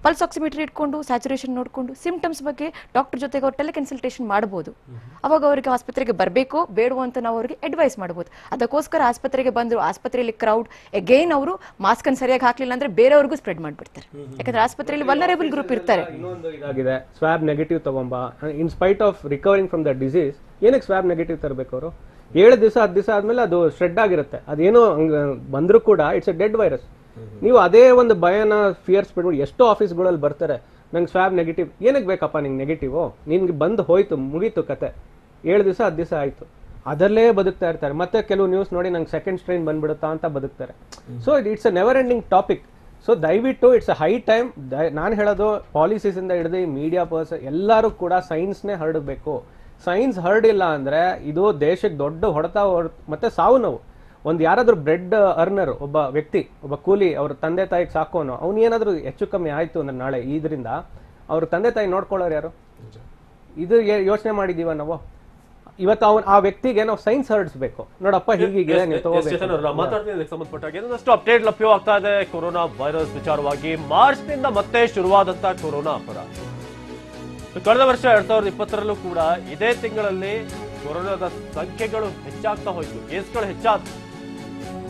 ಪಲ್ಸ್ ಆಕ್ಸಿಮೀಟರ್ ಇಟ್ಕೊಂಡು ಸ್ಯಾಚುರೇಷನ್ ನೋಡಿಕೊಂಡು ಸಿಂಪ್ಟಮ್ಸ್ ಬಗ್ಗೆ ಡಾಕ್ಟರ್ ಜೊತೆಗೆ ಅವ್ರು ಟೆಲಿಕನ್ಸಲ್ಟೇಷನ್ ಮಾಡ್ಬೋದು. ಅವಾಗ ಅವರಿಗೆ ಆಸ್ಪತ್ರೆಗೆ ಬರಬೇಕು ಬೇಡವೋ ಅಂತ ನಾವು ಅವರಿಗೆ ಅಡ್ವೈಸ್ ಮಾಡ್ಬೋದು. ಅದಕ್ಕೋಸ್ಕರ ಆಸ್ಪತ್ರೆಗೆ ಬಂದರು, ಆಸ್ಪತ್ರೆಯಲ್ಲಿ ಕ್ರೌಡ್ ಅಗೈನ್ ಅವರು ಮಾಸ್ಕ್ ಅನ್ನು ಸರಿಯಾಗಿ ಹಾಕಲಿಲ್ಲ ಅಂದ್ರೆ ಬೇರೆಯವ್ರಿಗೂ ಸ್ಪ್ರೆಡ್ ಮಾಡ್ಬಿಡ್ತಾರೆ. ಯಾಕಂದ್ರೆ ಆಸ್ಪತ್ರೆಯಲ್ಲಿ ವಲ್ನರೇಬಲ್ ಗ್ರೂಪ್ ಇರ್ತಾರೆ. ಇನ್ನೊಂದು ಇದಾಗಿದೆ, ಸ್ವಾಬ್ ನೆಗೆಟಿವ್ ತಗೊಂಬ. In spite of recovering from the disease ಏನಕ್ಕೆ ಸ್ವಾಬ್ ನೆಗೆಟಿವ್ ತರಬೇಕು ಅವರು? 7 ದಿವಸ 10 ದಿವಸ ಆದ್ಮೇಲೆ ಅದು ಸ್ಪ್ರೆಡ್ ಆಗಿರುತ್ತೆ. ಅದೇನೋ ಬಂದ್ರು ಕೂಡ ಇಟ್ಸ್ ಎ ಡೆಡ್ ವೈರಸ್. ನೀವು ಅದೇ ಒಂದು ಭಯನ ಫಿಯರ್ಸ್ ಬಿಟ್ಬಿಟ್ಟು ಎಷ್ಟೋ ಆಫೀಸ್ಗಳಲ್ಲಿ ಬರ್ತಾರೆ, ನಂಗೆ ಸ್ವಾಬ್ ನೆಗೆಟಿವ್. ಏನಕ್ಕೆ ಬೇಕಪ್ಪ ನಿಂಗೆ ನೆಗೆಟಿವ್? ನಿನ್ಗೆ ಬಂದು ಹೋಯ್ತು, ಮುಗೀತು ಕತೆ. 7 ದಿವಸ 10 ದಿವಸ ಆಯ್ತು, ಅದರಲ್ಲೇ ಬದುಕ್ತಾ ಇರ್ತಾರೆ. ಮತ್ತೆ ಕೆಲವು ನ್ಯೂಸ್ ನೋಡಿ ನಂಗೆ ಸೆಕೆಂಡ್ ಸ್ಟ್ರೈನ್ ಬಂದ್ಬಿಡುತ್ತಾ ಅಂತ ಬದುಕ್ತಾರೆ. So it's a never ending topic. So ದಯವಿಟ್ಟು ಇಟ್ಸ್ ಅ ಹೈ ಟೈಮ್. ನಾನು ಹೇಳೋದು ಪಾಲಿಸೀಸ್ ಇಂದ ಹಿಡಿದು ಮೀಡಿಯಾ ಪರ್ಸನ್ ಎಲ್ಲರೂ ಕೂಡ ಸೈನ್ಸ್ನೇ ಹರಡಬೇಕು. ಸೈನ್ಸ್ ಹರಡಿಲ್ಲ ಅಂದ್ರೆ ಇದು ದೇಶಕ್ಕೆ ದೊಡ್ಡ ಹೊಡೆತ ಮತ್ತೆ ಸಾವು ನೋವು. ಒಂದು ಯಾರಾದ್ರೂ ಬ್ರೆಡ್ ಅರ್ನರ್, ಒಬ್ಬ ವ್ಯಕ್ತಿ, ಒಬ್ಬ ಕೂಲಿ, ಅವ್ರ ತಂದೆ ತಾಯಿಗೆ ಸಾಕೋನು, ಅವ್ನು ಏನಾದರೂ ಹೆಚ್ಚು ಕಮ್ಮಿ ಆಯ್ತು ಅಂದ್ರೆ ನಾಳೆ ಇದರಿಂದ ಅವ್ರ ತಂದೆ ತಾಯಿ ನೋಡ್ಕೊಳ್ಳೋರು ಯಾರು? ಇದು ಯೋಚನೆ ಮಾಡಿದೀವ ನಾವು? ಇವತ್ತು ಆ ವ್ಯಕ್ತಿಗೆ ನಾವು ಸೈನ್ಸ್ ಹರಡಿಸಬೇಕು. ನೋಡಪ್ಪ ಹೀಗಿದೆ ಸಂಬಂಧಪಟ್ಟಾಗ ಇನ್ನೊಂದಷ್ಟು ಅಪ್ಡೇಟ್ ಲಭ್ಯವಾಗ್ತಾ ಇದೆ ಕೊರೋನಾ ವೈರಸ್ ವಿಚಾರವಾಗಿ. ಮಾರ್ಚ್ ನಿಂದ ಮತ್ತೆ ಶುರುವಾದಂತ ಕೊರೋನಾ ಅಪರ ಕಳೆದ ವರ್ಷ 2020ರಲ್ಲೂ ಕೂಡ ಇದೇ ತಿಂಗಳಲ್ಲಿ ಕೊರೋನಾದ ಸಂಖ್ಯೆಗಳು ಹೆಚ್ಚಾಗ್ತಾ ಹೋಯ್ತು, ಕೇಸ್ಗಳು ಹೆಚ್ಚಾದ.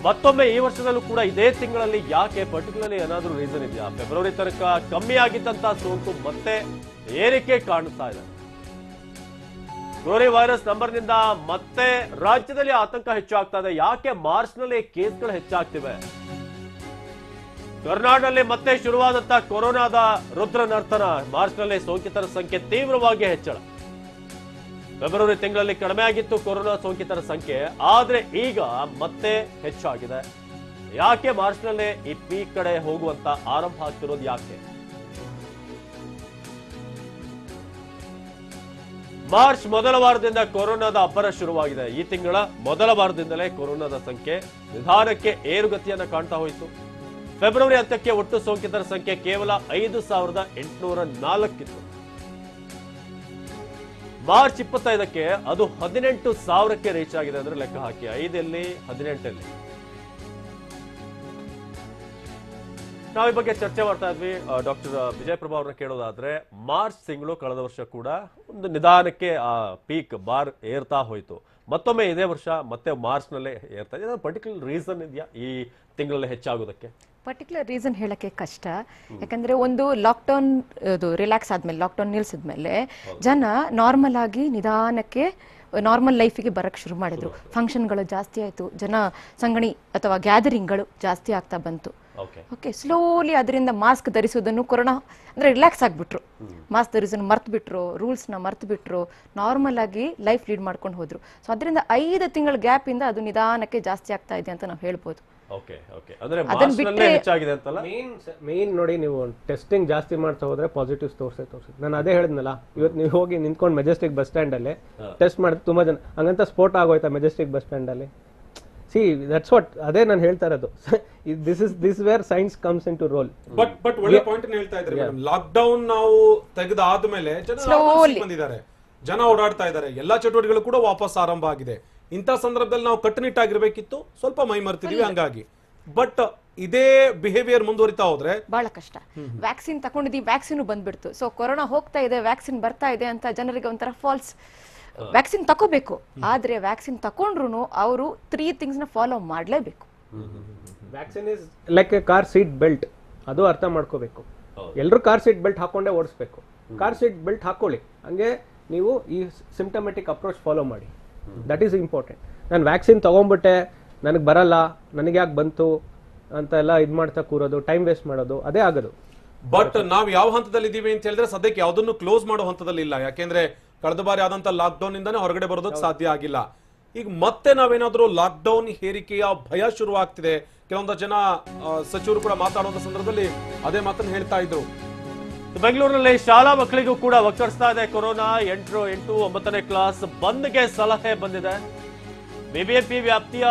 ಮತ್ತೊಮ್ಮೆ ಈ ವರ್ಷದಲ್ಲೂ ಕೂಡ ಇದೇ ತಿಂಗಳಲ್ಲಿ ಯಾಕೆ ಪರ್ಟಿಕ್ಯುಲರ್ಲಿ ಏನಾದ್ರೂ ರೀಸನ್ ಇದೆಯಾ? ಫೆಬ್ರವರಿ ತನಕ ಕಮ್ಮಿ ಆಗಿದ್ದಂತ ಸೋಂಕು ಮತ್ತೆ ಏರಿಕೆ ಕಾಣಿಸ್ತಾ ಇದೆ. ಕೊರೋನಾ ವೈರಸ್ ನಂಬರ್ನಿಂದ ಮತ್ತೆ ರಾಜ್ಯದಲ್ಲಿ ಆತಂಕ ಹೆಚ್ಚಾಗ್ತಾ ಇದೆ. ಯಾಕೆ ಮಾರ್ಚ್ ನಲ್ಲಿ ಕೇಸ್ಗಳು ಹೆಚ್ಚಾಗ್ತಿವೆ? ಕರ್ನಾಟಕದಲ್ಲಿ ಮತ್ತೆ ಶುರುವಾದಂತ ಕೊರೋನಾದ ರುದ್ರ ನರ್ತನ. ಮಾರ್ಚ್ ನಲ್ಲಿ ಸೋಂಕಿತರ ಸಂಖ್ಯೆ ತೀವ್ರವಾಗಿ ಹೆಚ್ಚಳ. ಫೆಬ್ರವರಿ ತಿಂಗಳಲ್ಲಿ ಕಡಿಮೆ ಆಗಿತ್ತು ಕೊರೋನಾ ಸೋಂಕಿತರ ಸಂಖ್ಯೆ, ಆದ್ರೆ ಈಗ ಮತ್ತೆ ಹೆಚ್ಚಾಗಿದೆ. ಯಾಕೆ ಮಾರ್ಚ್ ನಲ್ಲಿ ಈ ಪೀಕ್ ಕಡೆ ಹೋಗುವಂತ ಆರಂಭ ಆಗ್ತಿರೋದು ಯಾಕೆ? ಮಾರ್ಚ್ ಮೊದಲ ವಾರದಿಂದ ಕೊರೋನಾದ ಅಬ್ಬರ ಶುರುವಾಗಿದೆ. ಈ ತಿಂಗಳ ಮೊದಲ ವಾರದಿಂದಲೇ ಕೊರೋನಾದ ಸಂಖ್ಯೆ ನಿಧಾನಕ್ಕೆ ಏರುಗತಿಯನ್ನ ಕಾಣ್ತಾ ಹೋಯಿತು. ಫೆಬ್ರವರಿ ಅಂತ್ಯಕ್ಕೆ ಒಟ್ಟು ಸೋಂಕಿತರ ಸಂಖ್ಯೆ ಕೇವಲ 5,804 ಇತ್ತು. ಮಾರ್ಚ್ 25ಕ್ಕೆ ಅದು 18,000ಕ್ಕೆ ರೀಚ್ ಆಗಿದೆ. ಅಂದ್ರೆ ಲೆಕ್ಕ ಹಾಕಿ 5 18 ನಾವು ಈ ಬಗ್ಗೆ ಚರ್ಚೆ ಮಾಡ್ತಾ ಇದ್ವಿ. ಡಾಕ್ಟರ್ ವಿಜಯ್ ಪ್ರಭಾ ಅವ್ರನ್ನ ಕೇಳೋದಾದ್ರೆ ಮಾರ್ಚ್ ತಿಂಗಳು ಕಳೆದ ವರ್ಷ ಕೂಡ ಒಂದು ನಿಧಾನಕ್ಕೆ ಆ ಪೀಕ್ ಬಾರ್ ಏರ್ತಾ ಹೋಯ್ತು. ಮತ್ತೊಮ್ಮೆ ಇದೇ ವರ್ಷ ಮತ್ತೆ ಮಾರ್ಚ್ ನಲ್ಲೇ ಏರ್ತಾ ಇದೆ. ಪರ್ಟಿಕ್ಯುಲರ್ ರೀಸನ್ ಇದೆಯಾ ಈ ತಿಂಗಳಲ್ಲಿ ಹೆಚ್ಚಾಗೋದಕ್ಕೆ? ಪರ್ಟಿಕ್ಯುಲರ್ ರೀಸನ್ ಹೇಳಕ್ಕೆ ಕಷ್ಟ. ಯಾಕಂದ್ರೆ ಒಂದು ಲಾಕ್ಡೌನ್ ರಿಲ್ಯಾಕ್ಸ್ ಆದ್ಮೇಲೆ, ಲಾಕ್ಡೌನ್ ನಿಲ್ಸಿದ್ಮೇಲೆ ಜನ ನಾರ್ಮಲ್ ಆಗಿ ನಿಧಾನಕ್ಕೆ ನಾರ್ಮಲ್ ಲೈಫಿಗೆ ಬರಕ್ ಶುರು ಮಾಡಿದ್ರು. ಫಂಕ್ಷನ್ಗಳು ಜಾಸ್ತಿ ಆಯ್ತು, ಜನ ಸಂಗಣಿ ಅಥವಾ ಗ್ಯಾದರಿಂಗ್ಗಳು ಜಾಸ್ತಿ ಆಗ್ತಾ ಬಂತು. ಓಕೆ, ಸ್ಲೋಲಿ ಅದರಿಂದ ಮಾಸ್ಕ್ ಧರಿಸೋದನ್ನು ಕೊರೋನಾ ಅಂದ್ರೆ ರಿಲ್ಯಾಕ್ಸ್ ಆಗ್ಬಿಟ್ರು. ಮಾಸ್ಕ್ ಧರಿಸೋದನ್ನು ಮರ್ತು ಬಿಟ್ರು, ರೂಲ್ಸ್ನ ಮರ್ತು ಬಿಟ್ರು, ನಾರ್ಮಲ್ ಆಗಿ ಲೈಫ್ ಲೀಡ್ ಮಾಡ್ಕೊಂಡು ಹೋದ್ರು. ಸೊ ಅದರಿಂದ 5 ತಿಂಗಳ ಗ್ಯಾಪ್ ಇಂದ ಅದು ನಿಧಾನಕ್ಕೆ ಜಾಸ್ತಿ ಆಗ್ತಾ ಇದೆ ಅಂತ ನಾವು ಹೇಳ್ಬೋದು. ಮೇನ್ ನೋಡಿ, ನೀವು ಟೆಸ್ಟಿಂಗ್ ಜಾಸ್ತಿ ಮಾಡ್ತಾ ಹೋದ್ರೆ ಪಾಸಿಟಿವ್ಸ್ ತೋರಿಸುತ್ತೆ. ನಾನು ಅದೇ ಹೇಳಿದ್ನಲ್ಲ, ಇವತ್ತು ನೀವು ಹೋಗಿ ನಿಂತ್ಕೊಂಡು ಮೆಜೆಸ್ಟಿಕ್ ಬಸ್ ಸ್ಟ್ಯಾಂಡ್ ಅಲ್ಲಿ ಟೆಸ್ಟ್ ಮಾಡಿದ್ರೆ ತುಂಬಾ ಜನ ಹಂಗಂತ ಸ್ಫೋಟ ಆಗೋಯ್ತಾ ಮೆಜೆಸ್ಟಿಕ್ ಬಸ್ ಸ್ಟ್ಯಾಂಡ್ ಅಲ್ಲಿ? ಸಿ ದಟ್ಸ್ ವಾಟ್, ಅದೇ ನಾನು ಹೇಳ್ತಾ ಇರೋದು. This where science comes into role. But ಒಳ್ಳೆ ಪಾಯಿಂಟ್ ಹೇಳ್ತಾ ಇದ್ದಾರೆ ಮೇಡಮ್. ಲಾಕ್ ಡೌನ್ ನಾವು ತೆಗೆದಾದ್ಮೇಲೆ ಜನ ಓಡಾಡ್ತಾ ಇದ್ದಾರೆ, ಎಲ್ಲಾ ಚಟುವಟಿಕೆಗಳು ಕೂಡ ವಾಪಸ್ ಆರಂಭ ಆಗಿದೆ. ಇಂಥ ಸಂದರ್ಭದಲ್ಲಿ ನಾವು ಕಟ್ಟುನಿಟ್ಟಾಗಿರ್ಬೇಕಿತ್ತು, ಸ್ವಲ್ಪ ಮೈ ಮರ್ತಿದೀವಿ ಹಂಗಾಗಿ. ಬಟ್ ಇದೇ ಬಿಹೇವಿಯರ್ ಮುಂದುವರಿತಾ ಹೋದ್ರೆ ಬಹಳ ಕಷ್ಟ. ವ್ಯಾಕ್ಸಿನ್ ತಗೊಂಡಿದ್ದೀವಿ, ವ್ಯಾಕ್ಸಿನ್ ಬಂದ್ಬಿಡ್ತು, ಸೊ ಕೊರೋನಾ ಹೋಗ್ತಾ ಇದೆ, ವ್ಯಾಕ್ಸಿನ್ ಬರ್ತಾ ಇದೆ ಅಂತ ಜನರಿಗೆ ಒಂಥರ ಫಾಲ್ಸ್. ವ್ಯಾಕ್ಸಿನ್ ತಗೋಬೇಕು, ಆದ್ರೆ ವ್ಯಾಕ್ಸಿನ್ ತಕೊಂಡ್ರು ಅವರು 3 ಥಿಂಗ್ಸ್ ನ ಫಾಲೋ ಮಾಡ್ಲೇಬೇಕು. Vaccine is like a car seat belt, ಅದು ಅರ್ಥ ಮಾಡ್ಕೋಬೇಕು. ಎಲ್ಲರೂ ಕಾರ್ ಸೀಟ್ ಬೆಲ್ಟ್ ಹಾಕೊಂಡೇ ಓಡಿಸ್ಬೇಕು. ಕಾರ್ ಸೀಟ್ ಬೆಲ್ಟ್ ಹಾಕೊಳ್ಳಿ, ಹಂಗೆ ನೀವು ಈ ಸಿಂಪ್ಟಮೆಟಿಕ್ ಅಪ್ರೋಚ್ ಫಾಲೋ ಮಾಡಿ. That is important. ನಾನು ವ್ಯಾಕ್ಸಿನ್ ತಗೊಂಡ್ಬಿಟ್ಟೆ, ನನಗೆ ಬರಲ್ಲ, ನನಗೆ ಯಾಕೆ ಬಂತು ಅಂತ ಎಲ್ಲ ಇದು ಮಾಡ್ತಾ ಕೂರೋದು, ಟೈಮ್ ವೇಸ್ಟ್ ಮಾಡೋದು, ಅದೇ ಆಗೋದು. ಬಟ್ ನಾವು ಯಾವ ಹಂತದಲ್ಲಿ ಇದೀವಿ ಅಂತ ಹೇಳಿದ್ರೆ ಸದ್ಯಕ್ಕೆ ಯಾವ್ದನ್ನು ಕ್ಲೋಸ್ ಮಾಡೋ ಹಂತದಲ್ಲಿ ಇಲ್ಲ. ಯಾಕೆಂದ್ರೆ ಕಳೆದ ಬಾರಿ ಆದಂತ ಲಾಕ್ ಡೌನ್ ಇಂದಾನೆ ಹೊರಗಡೆ ಬರೋದಕ್ಕೆ ಸಾಧ್ಯ ಆಗಿಲ್ಲ. ಈಗ ಮತ್ತೆ ನಾವೇನಾದ್ರೂ ಲಾಕ್ ಡೌನ್ ಹೇರಿಕೆಯ ಭಯ ಶುರು ಆಗ್ತಿದೆ. ಕೆಲವೊಂದು ಜನ ಸಚಿವರು ಕೂಡ ಮಾತಾಡುವಂತ ಸಂದರ್ಭದಲ್ಲಿ ಅದೇ ಮಾತನ್ನು ಹೇಳ್ತಾ ಇದ್ರು. ಬೆಂಗಳೂರಿನಲ್ಲಿ ಶಾಲಾ ಮಕ್ಕಳಿಗೂ ಕೂಡ ಒಕ್ಕರಿಸ್ತಾ ಇದೆ ಕೊರೋನಾ. 8, 9ನೇ ಕ್ಲಾಸ್ ಬಂದ್ಗೆ ಸಲಹೆ ಬಂದಿದೆ. ಬಿಬಿಎಂಪಿ ವ್ಯಾಪ್ತಿಯ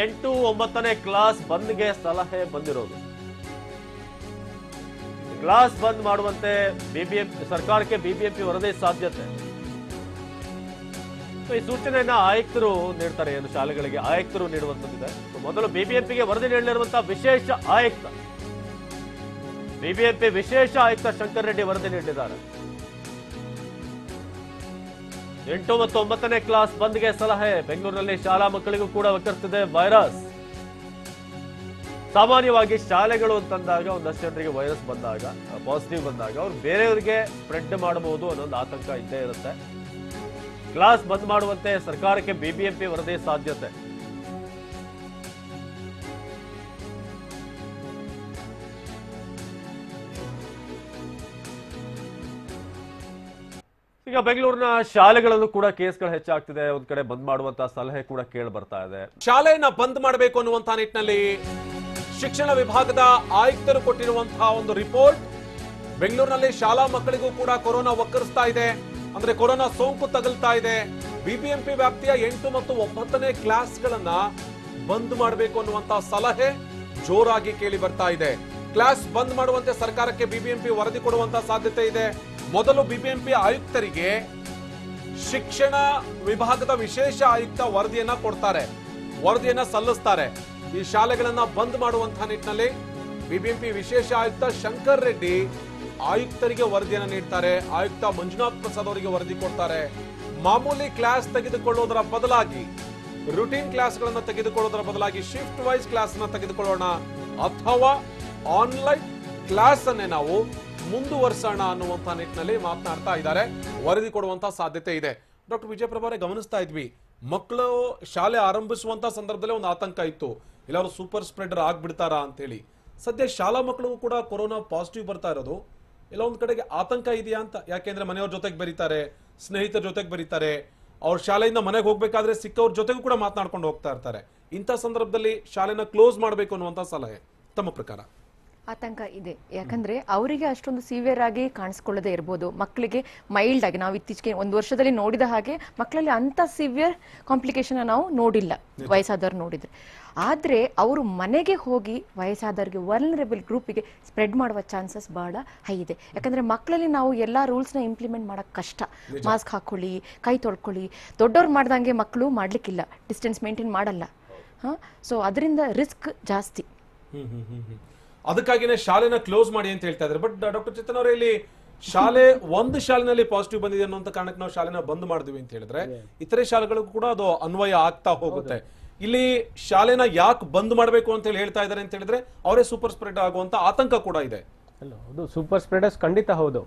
8, 9ನೇ ಕ್ಲಾಸ್ ಬಂದ್ಗೆ ಸಲಹೆ ಬಂದಿರೋದು. ಕ್ಲಾಸ್ ಬಂದ್ ಮಾಡುವಂತೆ ಸರ್ಕಾರಕ್ಕೆ ಬಿಬಿಎಂಪಿ ವರದಿ ಸಾಧ್ಯತೆ. ಈ ಸೂಚನೆಯನ್ನ ಆಯುಕ್ತರು ನೀಡ್ತಾರೆ. ಏನು ಶಾಲೆಗಳಿಗೆ ಆಯುಕ್ತರು ನೀಡುವಂತದ್ದಿದೆ. ಮೊದಲು ಬಿಬಿಎಂಪಿಗೆ ವರದಿ ನೀಡಲಿರುವಂತಹ ವಿಶೇಷ ಆಯುಕ್ತ, ಬಿಬಿಎಂಪಿ ವಿಶೇಷ ಆಯುಕ್ತ ಶಂಕರ್ ರೆಡ್ಡಿ ವರದಿ ನೀಡಿದ್ದಾರೆ. 8 ಮತ್ತು 9ನೇ ಕ್ಲಾಸ್ ಬಂದ್ಗೆ ಸಲಹೆ. ಬೆಂಗಳೂರಿನಲ್ಲಿ ಶಾಲಾ ಮಕ್ಕಳಿಗೂ ಕೂಡ ಒಕ್ಕರ್ತಿದೆ ವೈರಸ್. ಸಾಮಾನ್ಯವಾಗಿ ಶಾಲೆಗಳು ಅಂತಂದಾಗ ಒಂದಷ್ಟು ಜನರಿಗೆ ವೈರಸ್ ಬಂದಾಗ, ಪಾಸಿಟಿವ್ ಬಂದಾಗ ಅವ್ರು ಬೇರೆಯವರಿಗೆ ಸ್ಪ್ರೆಡ್ ಮಾಡಬಹುದು ಅನ್ನೋದು ಆತಂಕ ಇದ್ದೇ ಇರುತ್ತೆ. ಕ್ಲಾಸ್ ಬಂದ್ ಮಾಡುವಂತೆ ಸರ್ಕಾರಕ್ಕೆ ಬಿಬಿಎಂಪಿ ವರದಿ ಸಾಧ್ಯತೆ. ಈಗ ಬೆಂಗಳೂರಿನ ಶಾಲೆಗಳಲ್ಲೂ ಕೂಡ ಕೇಸ್ಗಳು ಹೆಚ್ಚಾಗ್ತಿದೆ. ಒಂದ್ ಕಡೆ ಬಂದ್ ಮಾಡುವಂತಹ ಸಲಹೆ ಕೂಡ ಕೇಳಿ ಬರ್ತಾ ಇದೆ. ಶಾಲೆಯನ್ನ ಬಂದ್ ಮಾಡಬೇಕು ಅನ್ನುವಂತಹ ನಿಟ್ಟಿನಲ್ಲಿ ಶಿಕ್ಷಣ ವಿಭಾಗದ ಆಯುಕ್ತರು ಕೊಟ್ಟಿರುವಂತಹ ಒಂದು ರಿಪೋರ್ಟ್. ಬೆಂಗಳೂರಿನಲ್ಲಿ ಶಾಲಾ ಮಕ್ಕಳಿಗೂ ಕೂಡ ಕೊರೋನಾ ಒಕ್ಕರಿಸ್ತಾ ಇದೆ, ಅಂದ್ರೆ ಕೊರೋನಾ ಸೋಂಕು ತಗಲ್ತಾ ಇದೆ. ಬಿಬಿಎಂಪಿ ವ್ಯಾಪ್ತಿಯ 8 ಮತ್ತು 9ನೇ ಕ್ಲಾಸ್ಗಳನ್ನ ಬಂದ್ ಮಾಡಬೇಕು ಅನ್ನುವಂತಹ ಸಲಹೆ ಜೋರಾಗಿ ಕೇಳಿ ಬರ್ತಾ ಇದೆ. ಕ್ಲಾಸ್ ಬಂದ್ ಮಾಡುವಂತೆ ಸರ್ಕಾರಕ್ಕೆ ಬಿಬಿಎಂಪಿ ವರದಿ ಕೊಡುವಂತಹ ಸಾಧ್ಯತೆ ಇದೆ. ಮೊದಲು ಬಿಬಿಎಂಪಿ ಆಯುಕ್ತರಿಗೆ ಶಿಕ್ಷಣ ವಿಭಾಗದ ವಿಶೇಷ ಆಯುಕ್ತ ವರದಿಯನ್ನ ಕೊಡ್ತಾರೆ, ವರದಿಯನ್ನ ಸಲ್ಲಿಸ್ತಾರೆ. ಈ ಶಾಲೆಗಳನ್ನ ಬಂದ್ ಮಾಡುವಂತಹ ನಿಟ್ಟಿನಲ್ಲಿ ಬಿಬಿಎಂಪಿ ವಿಶೇಷ ಆಯುಕ್ತ ಶಂಕರ್ ರೆಡ್ಡಿ ಆಯುಕ್ತರಿಗೆ ವರದಿಯನ್ನ ನೀಡ್ತಾರೆ. ಆಯುಕ್ತ ಮಂಜುನಾಥ್ ಪ್ರಸಾದ್ ಅವರಿಗೆ ವರದಿ ಕೊಡ್ತಾರೆ. ಮಾಮೂಲಿ ಕ್ಲಾಸ್ ತೆಗೆದುಕೊಳ್ಳೋದರ ಬದಲಾಗಿ, ರುಟೀನ್ ಕ್ಲಾಸ್ಗಳನ್ನ ತೆಗೆದುಕೊಳ್ಳೋದರ ಬದಲಾಗಿ ಶಿಫ್ಟ್ ವೈಸ್ ಕ್ಲಾಸ್ ನ ತೆಗೆದುಕೊಳ್ಳೋಣ ಅಥವಾ ಆನ್ಲೈನ್ ಕ್ಲಾಸ್ ಅನ್ನೇ ನಾವು ಮುಂದುವರಿಸೋಣ ಅನ್ನುವಂತಹ ನಿಟ್ಟಿನಲ್ಲಿ ಮಾತನಾಡ್ತಾ ಇದ್ದಾರೆ. ವರದಿ ಕೊಡುವಂತಹ ಸಾಧ್ಯತೆ ಇದೆ. ಡಾಕ್ಟರ್ ವಿಜಯ್ ಪ್ರಭಾರೆ, ಗಮನಿಸ್ತಾ ಇದ್ವಿ, ಮಕ್ಕಳು ಶಾಲೆ ಆರಂಭಿಸುವಂತಹ ಸಂದರ್ಭದಲ್ಲಿ ಒಂದು ಆತಂಕ ಇತ್ತು, ಎಲ್ಲರೂ ಸೂಪರ್ ಸ್ಪ್ರೆಡರ್ ಆಗ್ಬಿಡ್ತಾರಾ ಅಂತ ಹೇಳಿ. ಸದ್ಯ ಶಾಲಾ ಮಕ್ಕಳಿಗೂ ಕೂಡ ಕೊರೋನಾ ಪಾಸಿಟಿವ್ ಬರ್ತಾ ಇರೋದು, ಎಲ್ಲ ಒಂದ್ ಕಡೆಗೆ ಆತಂಕ ಇದೆಯಾ ಅಂತ. ಯಾಕೆಂದ್ರೆ ಮನೆಯವ್ರ ಜೊತೆಗೆ ಬರೀತಾರೆ, ಸ್ನೇಹಿತರ ಜೊತೆಗೆ ಬರೀತಾರೆ, ಅವ್ರ ಶಾಲೆಯಿಂದ ಮನೆಗೆ ಹೋಗ್ಬೇಕಾದ್ರೆ ಸಿಕ್ಕವ್ರ ಜೊತೆಗೂ ಕೂಡ ಮಾತನಾಡ್ಕೊಂಡು ಹೋಗ್ತಾ ಇರ್ತಾರೆ. ಇಂಥ ಸಂದರ್ಭದಲ್ಲಿ ಶಾಲೆನ ಕ್ಲೋಸ್ ಮಾಡಬೇಕು ಅನ್ನುವಂತ ಸಲಹೆ ತಮ್ಮ ಪ್ರಕಾರ? ಆತಂಕ ಇದೆ. ಯಾಕಂದ್ರೆ ಅವರಿಗೆ ಅಷ್ಟೊಂದು ಸಿವಿಯರ್ ಆಗಿ ಕಾಣಿಸ್ಕೊಳ್ಳದೆ ಇರ್ಬೋದು, ಮಕ್ಕಳಿಗೆ ಮೈಲ್ಡ್ ಆಗಿ ನಾವು ಇತ್ತೀಚೆಗೆ ಒಂದು ವರ್ಷದಲ್ಲಿ ನೋಡಿದ ಹಾಗೆ ಮಕ್ಕಳಲ್ಲಿ ಅಂತ ಸಿವಿಯರ್ ಕಾಂಪ್ಲಿಕೇಶನ್ ನಾವು ನೋಡಿಲ್ಲ ವಯಸ್ಸಾದವ್ರು ನೋಡಿದ್ರೆ. ಆದ್ರೆ ಅವರು ಮನೆಗೆ ಹೋಗಿ ವಯಸ್ಸಾದವ್ರಿಗೆ ವಲ್ನರೇಬಲ್ ಗ್ರೂಪಿಗೆ ಸ್ಪ್ರೆಡ್ ಮಾಡುವ ಚಾನ್ಸಸ್ ಬಹಳ ಹೈ ಇದೆ. ಯಾಕಂದ್ರೆ ಮಕ್ಕಳಲ್ಲಿ ನಾವು ಎಲ್ಲಾ ರೂಲ್ಸ್ನ ಇಂಪ್ಲಿಮೆಂಟ್ ಮಾಡಕ್ ಕಷ್ಟ. ಮಾಸ್ಕ್ ಹಾಕೊಳ್ಳಿ, ಕೈ ತೊಳ್ಕೊಳ್ಳಿ, ದೊಡ್ಡವ್ರು ಮಾಡ್ದಂಗೆ ಮಕ್ಕಳು ಮಾಡ್ಲಿಕ್ಕಿಲ್ಲ, ಡಿಸ್ಟೆನ್ಸ್ ಮೇಂಟೈನ್ ಮಾಡಲ್ಲ. ಸೊ ಅದರಿಂದ ರಿಸ್ಕ್ ಜಾಸ್ತಿ. ಅದಕ್ಕಾಗಿನೇ ಶಾಲೆನ ಕ್ಲೋಸ್ ಮಾಡಿ ಅಂತ ಹೇಳ್ತಾ ಇದ್ದಾರೆ. ಬಟ್ ಡಾಕ್ಟರ್ ಚೇತನ್ ಅವರೇ, ಇಲ್ಲಿ ಒಂದು ಶಾಲೆನಲ್ಲಿ ಪಾಸಿಟಿವ್ ಬಂದಿದೆ ಅನ್ನೋ ಕಾರಣಕ್ಕೆ ನಾವು ಶಾಲೆನ ಬಂದ್ ಮಾಡಿದ್ವಿ ಅಂತ ಹೇಳಿದ್ರೆ ಇತರೆ ಶಾಲೆಗಳಿಗೂ ಕೂಡ ಅದು ಅನ್ವಯ ಆಗ್ತಾ ಹೋಗುತ್ತೆ. ಇಲ್ಲಿ ಶಾಲೆನ ಯಾಕೆ ಬಂದ್ ಮಾಡಬೇಕು ಅಂತ ಹೇಳಿ ಹೇಳ್ತಾ ಇದ್ದಾರೆ ಅಂತ ಹೇಳಿದ್ರೆ ಅವರೇ ಸೂಪರ್ ಸ್ಪ್ರೆಡ್ ಆಗುವಂತ ಆತಂಕ ಕೂಡ ಇದೆ. ಹೌದು, ಸೂಪರ್ ಸ್ಪ್ರೆಡರ್ಸ್ ಖಂಡಿತ ಹೌದು.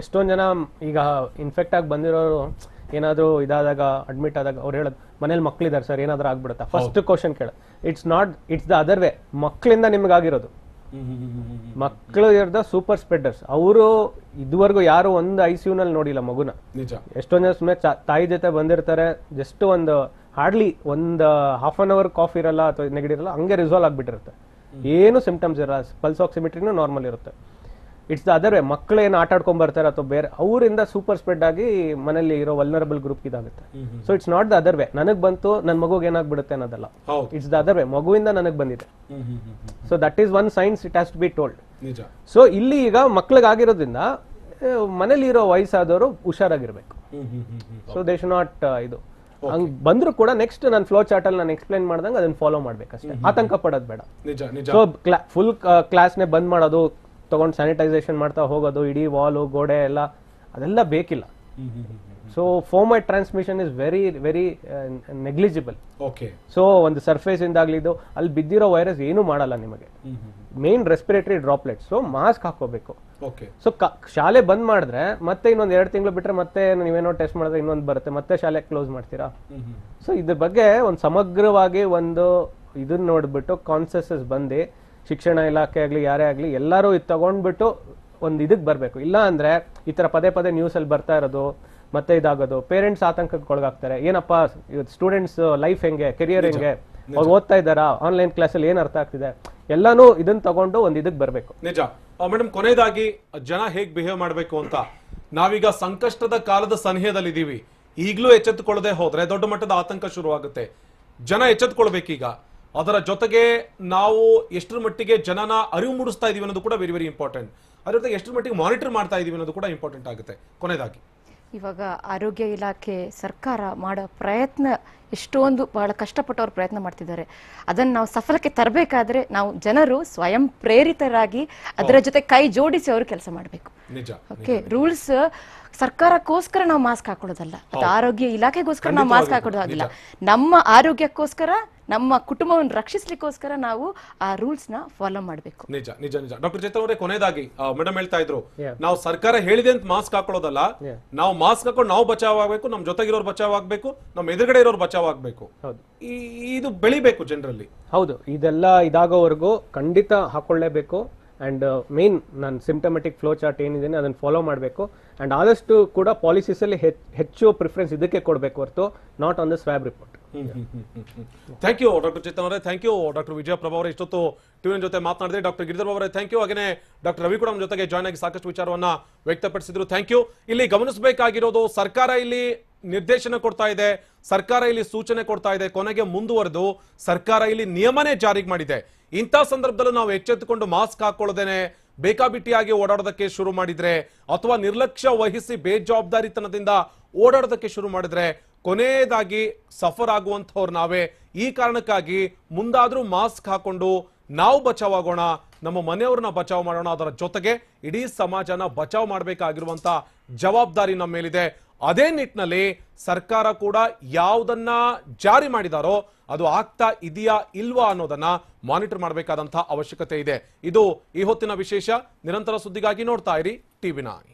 ಎಷ್ಟೊಂದು ಜನ ಈಗ ಇನ್ಫೆಕ್ಟ್ ಆಗಿ ಬಂದಿರೋರು ಏನಾದ್ರು ಇದಾದಾಗ ಅಡ್ಮಿಟ್ ಆದಾಗ ಅವ್ರು ಹೇಳೋದು ಮನೇಲಿ ಮಕ್ಳಿದಾರೆ ಸರ್, ಏನಾದ್ರೂ ಆಗ್ಬಿಡುತ್ತಾ? ಫಸ್ಟ್ ಕ್ವಶನ್ ಕೇಳ. It's the other way. ಮಕ್ಕಳಿಂದ ನಿಮ್ಗಾಗಿರೋದು, ಮಕ್ಕಳು ಇರೋದ ಸೂಪರ್ ಸ್ಪ್ರೆಡರ್ಸ್. ಅವರು ಇದುವರೆಗೂ ಯಾರು ಒಂದು ICU ನಲ್ಲಿ ನೋಡಿಲ್ಲ ಮಗುನ. ಎಷ್ಟೊಂದ್ ಜನ ಸುಮ್ಮನೆ ತಾಯಿ ಜೊತೆ ಬಂದಿರ್ತಾರೆ, ಜಸ್ಟ್ ಒಂದು ಹಾರ್ಡ್ಲಿ ಒಂದು ಹಾಫ್ ಅನ್ ಅವರ್ ಕಾಫ್ ಇರಲ್ಲ ಅಥವಾ ನೆಗಡಿ ಇರಲ್ಲ, ಹಂಗೆ ರಿಸಾಲ್ವ್ ಆಗ್ಬಿಟ್ಟಿರುತ್ತೆ, ಏನು ಸಿಂಪ್ಟಮ್ಸ್ ಇರಲ್ಲ, ಪಲ್ಸ್ ಆಕ್ಸಿಮೆಟ್ರಿನೂ ನಾರ್ಮಲ್ ಇರುತ್ತೆ. It's the other way. ಮಕ್ಕಳು ಏನು ಆಟ ಆಡ್ಕೊಂಡ್ ಬರ್ತಾರೆ ಅಥವಾ ಬೇರೆ ಅವರಿಂದ ಸೂಪರ್ ಸ್ಪ್ರೆಡ್ ಆಗಿ ಮನೇಲಿ ಇರೋ ವಲ್ನರಬಲ್ ಗ್ರೂಪ್ ಇದಾಗುತ್ತೆ. So it's not the other way. ನನಗ್ ಬಂತು ನನ್ನ ಮಗುಗೆ ಏನಾಗ್ಬಿಡುತ್ತೆ ಅನ್ನೋದಲ್ಲ. It's the other way. ಮಗುವಿಂದ ನನಗ್ ಬಂದಿದೆ. So that is one science, it has to be told. So ಇಲ್ಲಿ ಈಗ ಮಕ್ಳಿಗಾಗಿರೋದ್ರಿಂದ ಮನೇಲಿ ಇರೋ ವಯಸ್ಸಾದವರು ಹುಷಾರಾಗಿರ್ಬೇಕು. ಸೊ ದೇ ಶುಡ್ ನಾಟ್ ಇದು ಹಂಗ್ ಬಂದ್ರು ಕೂಡ ನೆಕ್ಸ್ಟ್ ನಾನು ಫ್ಲೋ ಚಾರ್ಟ್ ಅಲ್ಲಿ ನಾನು ಎಕ್ಸ್ಪ್ಲೈನ್ ಮಾಡ್ದಂಗೆ ಅದನ್ನ ಫಾಲೋ ಮಾಡ್ಬೇಕಷ್ಟೇ. ಆತಂಕ ಪಡೋದು ಬೇಡ. ಸೊ ಫುಲ್ ಕ್ಲಾಸ್ನೇ ಬಂದ್ ಮಾಡೋದು, ತಗೊಂಡು ಸ್ಯಾನಿಟೈಸೇಷನ್ ಮಾಡ್ತಾ ಹೋಗೋದು, ಇಡೀ ವಾಲು ಗೋಡೆ ಎಲ್ಲ ಅದೆಲ್ಲ ಬೇಕಿಲ್ಲ. So fomite transmission is very very negligible. So ಒಂದು ಸರ್ಫೇಸ್ ಇಂದಾಗ್ಲಿದ್ದು ಅಲ್ಲಿ ಬಿದ್ದಿರೋ ವೈರಸ್ ಏನು ಮಾಡಲ್ಲ ನಿಮಗೆ. Main respiratory droplets. So mask ಹಾಕೋಬೇಕು. ಸೊ ಶಾಲೆ ಬಂದ್ ಮಾಡಿದ್ರೆ ಮತ್ತೆ ಇನ್ನೊಂದ್ 2 ತಿಂಗಳು ಬಿಟ್ರೆ ಮತ್ತೆ ನೀವೇನೋ ಟೆಸ್ಟ್ ಮಾಡಿದ್ರೆ ಇನ್ನೊಂದು ಬರುತ್ತೆ, ಮತ್ತೆ ಶಾಲೆ ಕ್ಲೋಸ್ ಮಾಡ್ತೀರಾ? ಸೊ ಇದ್ರ ಬಗ್ಗೆ ಒಂದು ಸಮಗ್ರವಾಗಿ ಒಂದು ಇದನ್ನ ನೋಡ್ಬಿಟ್ಟು ಕಾನ್ಸೆನ್ಸಸ್ ಬಂದು ಶಿಕ್ಷಣ ಇಲಾಖೆ ಆಗ್ಲಿ ಯಾರೇ ಆಗ್ಲಿ ಎಲ್ಲರೂ ಇದು ತಗೊಂಡ್ಬಿಟ್ಟು ಒಂದು ಇದಕ್ಕೆ ಬರ್ಬೇಕು. ಇಲ್ಲ ಅಂದ್ರೆ ಈ ತರ ಪದೇ ಪದೇ ನ್ಯೂಸ್ ಅಲ್ಲಿ ಬರ್ತಾ ಇರೋದು ಮತ್ತೆ ಇದಾಗೋದು, ಪೇರೆಂಟ್ಸ್ ಆತಂಕಕ್ಕೆ ಒಳಗಾಗ್ತಾರೆ. ಏನಪ್ಪಾ ಸ್ಟೂಡೆಂಟ್ಸ್ ಲೈಫ್ ಹೆಂಗೆ, ಕೆರಿಯರ್ ಹೆಂಗೆ, ಅವ್ರು ಓದ್ತಾ ಇದ್ದಾರಾ, ಆನ್ಲೈನ್ ಕ್ಲಾಸ್ ಅಲ್ಲಿ ಏನ್ ಅರ್ಥ ಆಗ್ತಿದೆ, ಎಲ್ಲಾನು ಇದನ್ನ ತಗೊಂಡು ಒಂದ್ ಇದಕ್ಕೆ ಬರ್ಬೇಕು. ನಿಜ ಮೇಡಮ್, ಕೊನೆಯದಾಗಿ ಜನ ಹೇಗ್ ಬಿಹೇವ್ ಮಾಡ್ಬೇಕು ಅಂತ, ನಾವೀಗ ಸಂಕಷ್ಟದ ಕಾಲದ ಸನಿಹದಲ್ಲಿ ಇದೀವಿ. ಈಗಲೂ ಎಚ್ಚೆತ್ತುಕೊಳ್ಳದೆ ಹೋದ್ರೆ ದೊಡ್ಡ ಮಟ್ಟದ ಆತಂಕ ಶುರುವಾಗುತ್ತೆ. ಜನ ಎಚ್ಚೆತ್ತುಕೊಳ್ಬೇಕೀಗ. ಅದರ ಜೊತೆಗೆ ನಾವು ಎಷ್ಟರ ಮಟ್ಟಿಗೆ ಜನನ ಅರಿವು ಮೂಡಿಸ್ತಾ ಇದೀವಿ ಅನ್ನೋದು ಕೂಡ ವೆರಿ ವೆರಿ ಇಂಪಾರ್ಟೆಂಟ್. ಅದ್ರ ಜೊತೆಗೆ ಎಷ್ಟರ ಮಟ್ಟಿಗೆ ಮಾನಿಟರ್ ಮಾಡ್ತಾ ಇದೀವಿ ಅನ್ನೋದು ಕೂಡ ಇಂಪಾರ್ಟೆಂಟ್ ಆಗುತ್ತೆ. ಕೊನೆಯದಾಗಿ ಇವಾಗ ಆರೋಗ್ಯ ಇಲಾಖೆ ಸರ್ಕಾರ ಮಾಡೋ ಪ್ರಯತ್ನ ಎಷ್ಟೊಂದು ಬಹಳ ಕಷ್ಟಪಟ್ಟವ್ರು ಪ್ರಯತ್ನ ಮಾಡ್ತಿದ್ದಾರೆ. ಅದನ್ನು ನಾವು ಸಫಲಕ್ಕೆ ತರಬೇಕಾದ್ರೆ ನಾವು ಜನರು ಸ್ವಯಂ ಪ್ರೇರಿತರಾಗಿ ಅದರ ಜೊತೆ ಕೈ ಜೋಡಿಸಿ ಅವರು ಕೆಲಸ ಮಾಡಬೇಕು. ಓಕೆ, ರೂಲ್ಸ್ ಸರ್ಕಾರಕ್ಕೋಸ್ಕರ ನಾವು ಮಾಸ್ಕ್ ಹಾಕೊಳ್ಳೋದಲ್ಲ, ಅದು ಆರೋಗ್ಯ ಇಲಾಖೆಗೋಸ್ಕರ ನಾವು ಮಾಸ್ಕ್ ಹಾಕೊಳ್ಳೋದಾಗಿಲ್ಲ. ನಮ್ಮ ಆರೋಗ್ಯಕ್ಕೋಸ್ಕರ, ನಮ್ಮ ಕುಟುಂಬವನ್ನು ರಕ್ಷಿಸ್ಲಿಕ್ಕೋಸ್ಕರ ನಾವು ಆ ರೂಲ್ಸ್ ನ ಫಾಲೋ ಮಾಡಬೇಕು. ನಿಜ ನಿಜ ನಿಜ. ಡಾಕ್ಟರ್ ಚೇತನ್ ಅವರೇ, ಕೊನೆಯದಾಗಿ ಮೇಡಮ್ ಹೇಳ್ತಾ ಇದ್ರು, ನಾವು ಸರ್ಕಾರ ಹೇಳಿದೆ ಅಂತ ಮಾಸ್ಕ್ ಹಾಕೊಳ್ಳೋದಲ್ಲ, ನಾವು ಮಾಸ್ಕ್ ಹಾಕೊಂಡು ನಾವು ಬಚಾವ್ ಆಗ್ಬೇಕು, ನಮ್ ಜೊತೆಗಿರೋರು ಬಚಾವ್ ಆಗ್ಬೇಕು, ನಮ್ಮ ಎದುರುಗಡೆ ಇರೋರು ಬಚಾವ್ ಆಗ್ಬೇಕು. ಇದು ಬೆಳಿಬೇಕು ಜನರಲ್ಲಿ. ಹೌದು, ಇದೆಲ್ಲ ಇದಾಗೋವರೆಗೂ ಖಂಡಿತ ಹಾಕೊಳ್ಳೇಬೇಕು. ಅಂಡ್ ಮೇನ್ ನಾನು ಸಿಂಪ್ಟಮೆಟಿಕ್ ಫ್ಲೋ ಚಾರ್ಟ್ ಏನಿದೆ ಅದನ್ನ ಫಾಲೋ ಮಾಡಬೇಕು. ಅಂಡ್ ಆದಷ್ಟು ಕೂಡ ಪಾಲಿಸೀಸ್ ಅಲ್ಲಿ ಹೆಚ್ಚು ಪ್ರಿಫರೆನ್ಸ್ ಇದಕ್ಕೆ ಕೊಡಬೇಕು ಹೊರತು not on the swab report. Thank you doctor Chetan ಅವರೇ, thank you doctor Vijaya Prabha ಅವರೇ, ಇಷ್ಟೊತ್ತು ಟಿವಿ ಜೊತೆ ಮಾತನಾಡಿದ್ರೆ. ಡಾಕ್ಟರ್ ಗಿರಿಧರ್ ಅವರೇ ಥ್ಯಾಂಕ್ ಯು. ಹಾಗೆ ಡಾಕ್ಟರ್ ರವಿ ಕೂಡ ನಮ್ಮ ಜೊತೆಗೆ ಜಾಯ್ನ್ ಆಗಿ ಸಾಕಷ್ಟು ವಿಚಾರವನ್ನ ವ್ಯಕ್ತಪಡಿಸಿದ್ರು. Thank you. ಇಲ್ಲಿ ಗಮನಿಸಬೇಕಾಗಿರೋದು, ಸರ್ಕಾರ ಇಲ್ಲಿ ನಿರ್ದೇಶನ ಕೊಡ್ತಾ ಇದೆ, ಸರ್ಕಾರ ಇಲ್ಲಿ ಸೂಚನೆ ಕೊಡ್ತಾ ಇದೆ, ಕೊನೆಗೆ ಮುಂದುವರೆದು ಸರ್ಕಾರ ಇಲ್ಲಿ ನಿಯಮನೇ ಜಾರಿಗೆ ಮಾಡಿದೆ. ಇಂಥ ಸಂದರ್ಭದಲ್ಲೂ ನಾವು ಎಚ್ಚೆತ್ತುಕೊಂಡು ಮಾಸ್ಕ್ ಹಾಕೊಳ್ಳೋದೇನೆ ಬೇಕಾಬಿಟ್ಟಿಯಾಗಿ ಓಡಾಡೋದಕ್ಕೆ ಶುರು ಮಾಡಿದ್ರೆ ಅಥವಾ ನಿರ್ಲಕ್ಷ್ಯ ವಹಿಸಿ ಬೇಜವಾಬ್ದಾರಿತನದಿಂದ ಓಡಾಡೋದಕ್ಕೆ ಶುರು ಮಾಡಿದ್ರೆ ಕೊನೆಯದಾಗಿ ಸಫರ್ ಆಗುವಂತವ್ರು ನಾವೇ. ಈ ಕಾರಣಕ್ಕಾಗಿ ಮುಂದಾದ್ರೂ ಮಾಸ್ಕ್ ಹಾಕೊಂಡು ನಾವು ಬಚಾವಾಗೋಣ, ನಮ್ಮ ಮನೆಯವ್ರನ್ನ ಬಚಾವ್ ಮಾಡೋಣ, ಅದರ ಜೊತೆಗೆ ಇಡೀ ಸಮಾಜನ ಬಚಾವ್ ಮಾಡಬೇಕಾಗಿರುವಂತ ಜವಾಬ್ದಾರಿ ನಮ್ಮ ಮೇಲಿದೆ. ಅದೇ ನಿಟ್ಟಿನಲ್ಲಿ ಸರ್ಕಾರ ಕೂಡ ಯಾವುದನ್ನ ಜಾರಿ ಮಾಡಿದಾರೋ ಅದು ಆಗ್ತಾ ಇದೆಯಾ ಇಲ್ವಾ ಅನ್ನೋದನ್ನ ಮಾನಿಟರ್ ಮಾಡಬೇಕಾದಂತಹ ಅವಶ್ಯಕತೆ ಇದೆ. ಇದು ಈ ಹೊತ್ತಿನ ವಿಶೇಷ. ನಿರಂತರ ಸುದ್ದಿಗಾಗಿ ನೋಡ್ತಾ ಇರಿ ಟಿವಿ9.